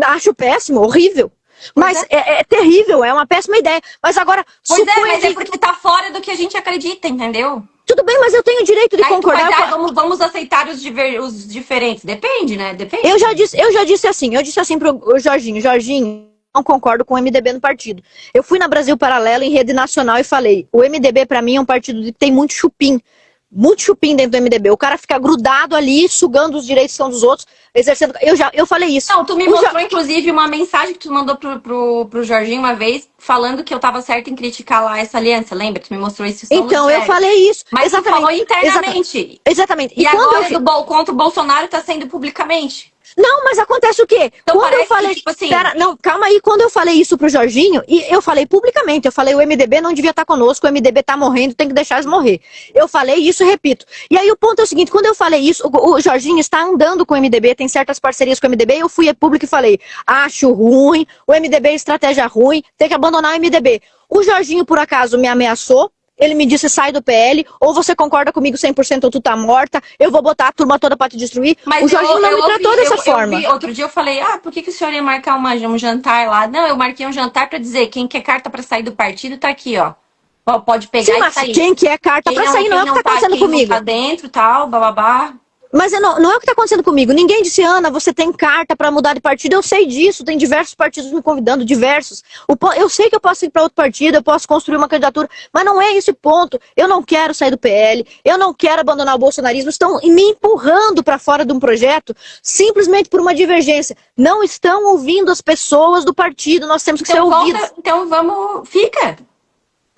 Acho péssimo, horrível. Mas é terrível, é uma péssima ideia. Mas agora... Mas é porque tá fora do que a gente acredita, entendeu? Tudo bem, mas eu tenho o direito de concordar. Vamos aceitar os diferentes. Depende, né? Depende. Eu já disse assim pro Jorginho, não concordo com o MDB no partido. Eu fui na Brasil Paralelo em rede nacional e falei, o MDB pra mim é um partido que tem muito chupim. Muito chupim dentro do MDB. O cara fica grudado ali, sugando os direitos que são dos outros, exercendo... Eu falei isso. Não, tu me mostrou, inclusive, uma mensagem que tu mandou pro Jorginho uma vez, falando que eu tava certa em criticar lá essa aliança, lembra? Tu me mostrou isso. Então, eu falei isso. Mas tu falou internamente. Exatamente. E agora, contra o Bolsonaro, tá sendo publicamente. Não, mas acontece o quê? Então quando eu falei, tipo assim... não, calma aí, quando eu falei isso pro Jorginho, e eu falei publicamente, eu falei, o MDB não devia estar conosco, o MDB tá morrendo, tem que deixar eles morrer. Eu falei isso e repito. E aí o ponto é o seguinte, quando eu falei isso, o Jorginho está andando com o MDB, tem certas parcerias com o MDB, eu fui a público e falei, acho ruim, o MDB é estratégia ruim, tem que abandonar o MDB. O Jorginho, por acaso, me ameaçou, ele me disse, sai do PL, ou você concorda comigo 100% ou tu tá morta, eu vou botar a turma toda pra te destruir. Mas o Jorginho não me tratou dessa forma. Outro dia eu falei, por que o senhor ia marcar um jantar lá? Não, eu marquei um jantar pra dizer, quem quer carta pra sair do partido tá aqui, ó. Pode pegar e sair. Quem quer carta pra sair não é o que tá acontecendo comigo. Tá dentro, tal, bababá. Mas não é o que está acontecendo comigo. Ninguém disse, Ana, você tem carta para mudar de partido. Eu sei disso, tem diversos partidos me convidando, diversos. Eu sei que eu posso ir para outro partido, eu posso construir uma candidatura, mas não é esse ponto. Eu não quero sair do PL, eu não quero abandonar o bolsonarismo. Estão me empurrando para fora de um projeto simplesmente por uma divergência. Não estão ouvindo as pessoas do partido, nós temos que ser ouvidos. Então fica.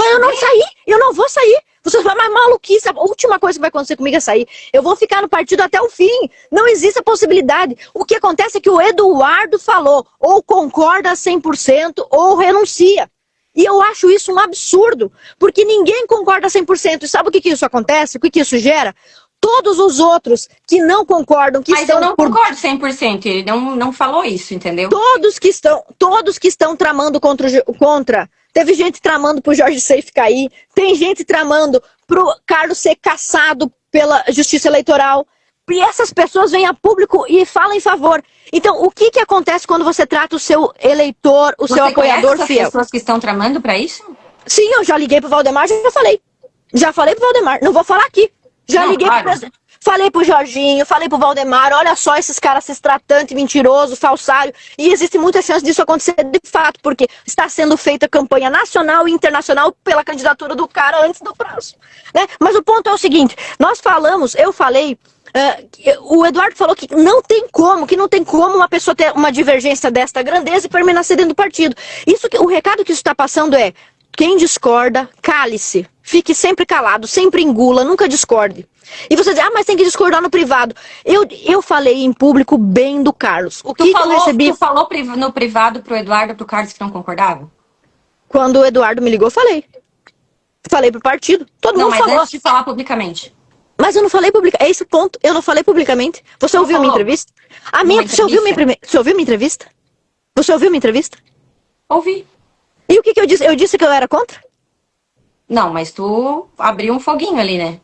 Eu não saí, eu não vou sair. Você vai mais maluquice, a última coisa que vai acontecer comigo é sair. Eu vou ficar no partido até o fim. Não existe a possibilidade. O que acontece é que o Eduardo falou, ou concorda 100% ou renuncia. E eu acho isso um absurdo, porque ninguém concorda 100%. E sabe o que isso acontece? O que isso gera? Todos os outros que não concordam, que Mas eu não concordo 100%, ele não falou isso, entendeu? Todos que estão tramando contra. Teve gente tramando pro Jorge Seif cair, tem gente tramando pro Carlos ser cassado pela Justiça Eleitoral. E essas pessoas vêm a público e falam em favor. Então, o que acontece quando você trata o seu eleitor, o seu apoiador fiel? Você pessoas que estão tramando para isso? Sim, eu já liguei pro Valdemar, já falei. Já falei pro Valdemar, não vou falar aqui. Já liguei pro presidente. Falei pro Jorginho, falei pro Valdemar, olha só esses caras, esses tratantes, mentiroso, falsário. E existe muita chance disso acontecer de fato, porque está sendo feita campanha nacional e internacional pela candidatura do cara antes do prazo. Né? Mas o ponto é o seguinte, eu falei, o Eduardo falou que não tem como uma pessoa ter uma divergência desta grandeza e permanecer dentro do partido. O recado que isso está passando é, quem discorda, cale-se. Fique sempre calado, sempre engula, nunca discorde. E você diz, mas tem que discordar no privado. Eu falei em público bem do Carlos. O que eu recebi... Tu falou no privado pro Eduardo e pro Carlos que não concordavam? Quando o Eduardo me ligou, falei. Falei pro partido. Todo mundo falou. Não, mas antes de falar publicamente. Mas eu não falei publicamente. É esse o ponto. Eu não falei publicamente. Você ouviu minha entrevista? Você ouviu minha entrevista? Você ouviu minha entrevista? Ouvi. E o que eu disse? Eu disse que eu era contra? Não, mas tu abriu um foguinho ali, né?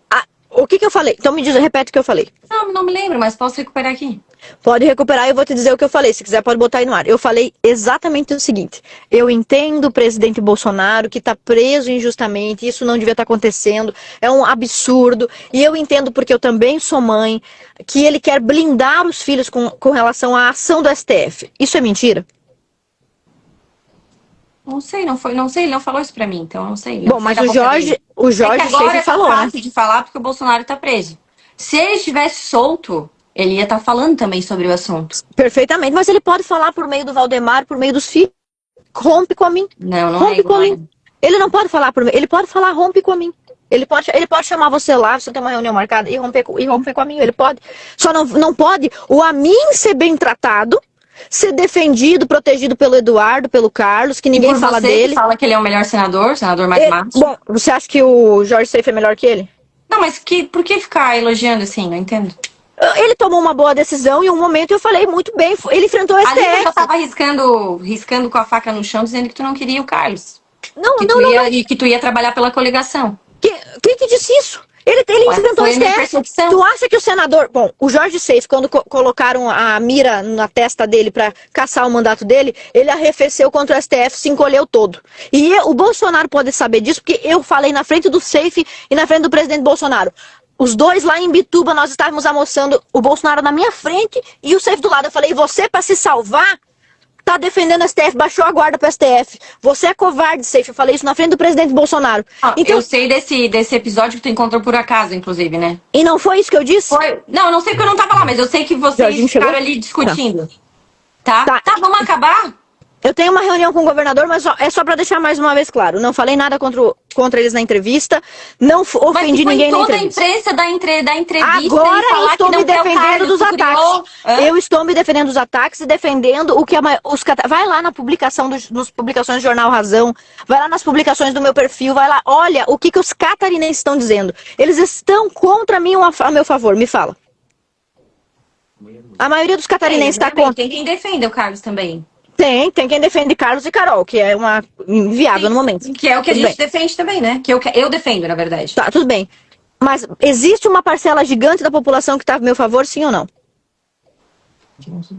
O que eu falei? Então me diz, repete o que eu falei. Não me lembro, mas posso recuperar aqui. Pode recuperar e eu vou te dizer o que eu falei. Se quiser, pode botar aí no ar. Eu falei exatamente o seguinte. Eu entendo o presidente Bolsonaro que está preso injustamente. Isso não devia estar acontecendo. É um absurdo. E eu entendo, porque eu também sou mãe, que ele quer blindar os filhos com relação à ação do STF. Isso é mentira? Não sei, ele não falou isso pra mim, então não sei. Bom, mas o Jorge agora falou, tá fácil de falar porque o Bolsonaro tá preso. Se ele estivesse solto, ele ia estar falando também sobre o assunto. Perfeitamente, mas ele pode falar por meio do Valdemar, por meio dos filhos. Rompe com a mim. Não rompe é com a mim. Ele não pode falar por mim, ele pode falar rompe com a mim. Ele pode chamar você lá, você tem uma reunião marcada e romper com a mim, ele pode. Só não pode o Amin ser bem tratado, ser defendido, protegido pelo Eduardo, pelo Carlos, que ninguém fala dele. Fala que ele é o melhor senador mais macho. Bom, você acha que o Jorge Seife é melhor que ele? Não, mas por que ficar elogiando assim? Não entendo. Ele tomou uma boa decisão e um momento eu falei muito bem, ele enfrentou o STF. Ali eu já tava riscando com a faca no chão, dizendo que tu não queria o Carlos. Não. E que tu ia trabalhar pela coligação. Quem que disse isso? Ele enfrentou o STF. Tu acha que o senador... Bom, o Jorge Seife, quando colocaram a mira na testa dele para caçar o mandato dele, ele arrefeceu contra o STF, se encolheu todo. E o Bolsonaro pode saber disso, porque eu falei na frente do Seife e na frente do presidente Bolsonaro. Os dois lá em Bituba, nós estávamos almoçando, o Bolsonaro na minha frente e o Seife do lado. Eu falei, você para se salvar... tá defendendo o STF, baixou a guarda pro STF. Você é covarde, Seife. Eu falei isso na frente do presidente Bolsonaro. Então, eu sei desse episódio que tu encontrou por acaso, inclusive, né? E não foi isso que eu disse? Foi. Não, não sei porque eu não tava lá, mas eu sei que vocês ficaram ali discutindo. Tá, vamos acabar? Eu tenho uma reunião com o governador, mas é só para deixar mais uma vez claro. Não falei nada contra eles na entrevista. Não ofendi ninguém na entrevista. Mas toda a imprensa da entrevista. Agora eu estou me defendendo dos ataques. Eu estou me defendendo dos ataques e defendendo o que vai lá na publicação nas publicações do Jornal Razão, vai lá nas publicações do meu perfil, vai lá, olha o que os catarinenses estão dizendo. Eles estão contra mim ou a meu favor, me fala. A maioria dos catarinenses está contra. Tem quem defenda o Carlos também. Tem quem defende Carlos e Carol, que é uma inviável no momento. Que é o que a gente defende também, né? Que eu defendo, na verdade. Tá, tudo bem. Mas existe uma parcela gigante da população que está a meu favor, sim ou não?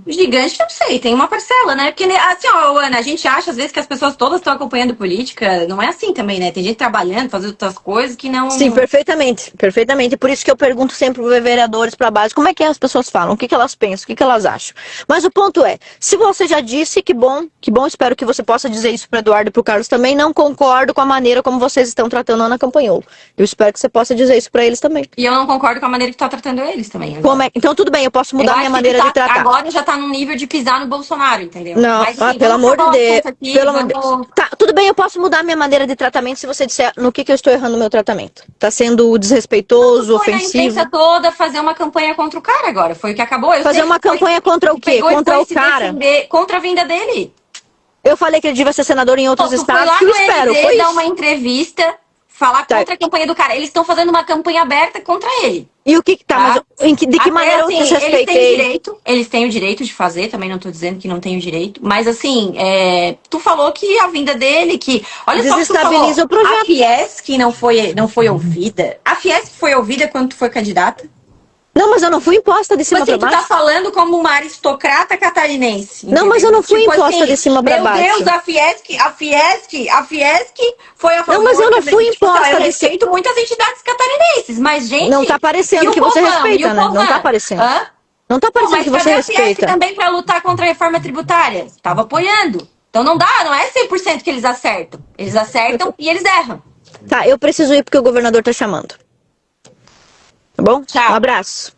Gigante, não sei, tem uma parcela, né? Porque, assim, ó, Ana, a gente acha às vezes que as pessoas todas estão acompanhando política, não é assim também, né? Tem gente trabalhando, fazendo outras coisas que não... Sim, perfeitamente, perfeitamente. Por isso que eu pergunto sempre para vereadores, para base, como é que as pessoas falam, o que elas pensam, o que elas acham. Mas o ponto é, se você já disse, que bom, espero que você possa dizer isso para Eduardo e para o Carlos também, não concordo com a maneira como vocês estão tratando a Ana Campanholo. Eu espero que você possa dizer isso para eles também. E eu não concordo com a maneira que tu tá tratando eles também. Então tudo bem, eu posso mudar minha maneira de tratar. Agora já tá num nível de pisar no Bolsonaro, entendeu? Não, mas, pelo amor de Deus. Tá, tudo bem, eu posso mudar minha maneira de tratamento se você disser no que eu estou errando no meu tratamento. Tá sendo desrespeitoso, ofensivo. A imprensa toda fazer uma campanha contra o cara agora, foi o que acabou. Fazer uma campanha contra o quê? Contra o cara? Contra a vinda dele. Eu falei que ele devia ser senador em outros estados, que eu espero. Foi dar uma entrevista, falar contra a campanha do cara. Eles estão fazendo uma campanha aberta contra ele. E o que tá? Mas de que maneira eu desrespeitei? Eles têm o direito de fazer, também não tô dizendo que não tem o direito, mas assim, tu falou que a vinda dele, que... Olha só o que tu falou, o projeto. A Fiesp não foi ouvida. A Fiesp foi ouvida quando tu foi candidata? Não, mas eu não fui imposta de cima pra baixo. Tu tá falando como uma aristocrata catarinense. Não, mas eu não fui imposta de cima pra baixo. Meu Deus, a Fiesp foi a favor. Não, mas eu não fui imposta. Eu respeito muitas entidades catarinenses, mas, gente... Não tá parecendo que você respeita, né? Não tá parecendo. Não tá parecendo que você respeita. Mas a Fiesp também pra lutar contra a reforma tributária? Tava apoiando. Então não é 100% que eles acertam. Eles acertam e eles erram. Tá, eu preciso ir porque o governador tá chamando. Tá bom? Tchau. Um abraço.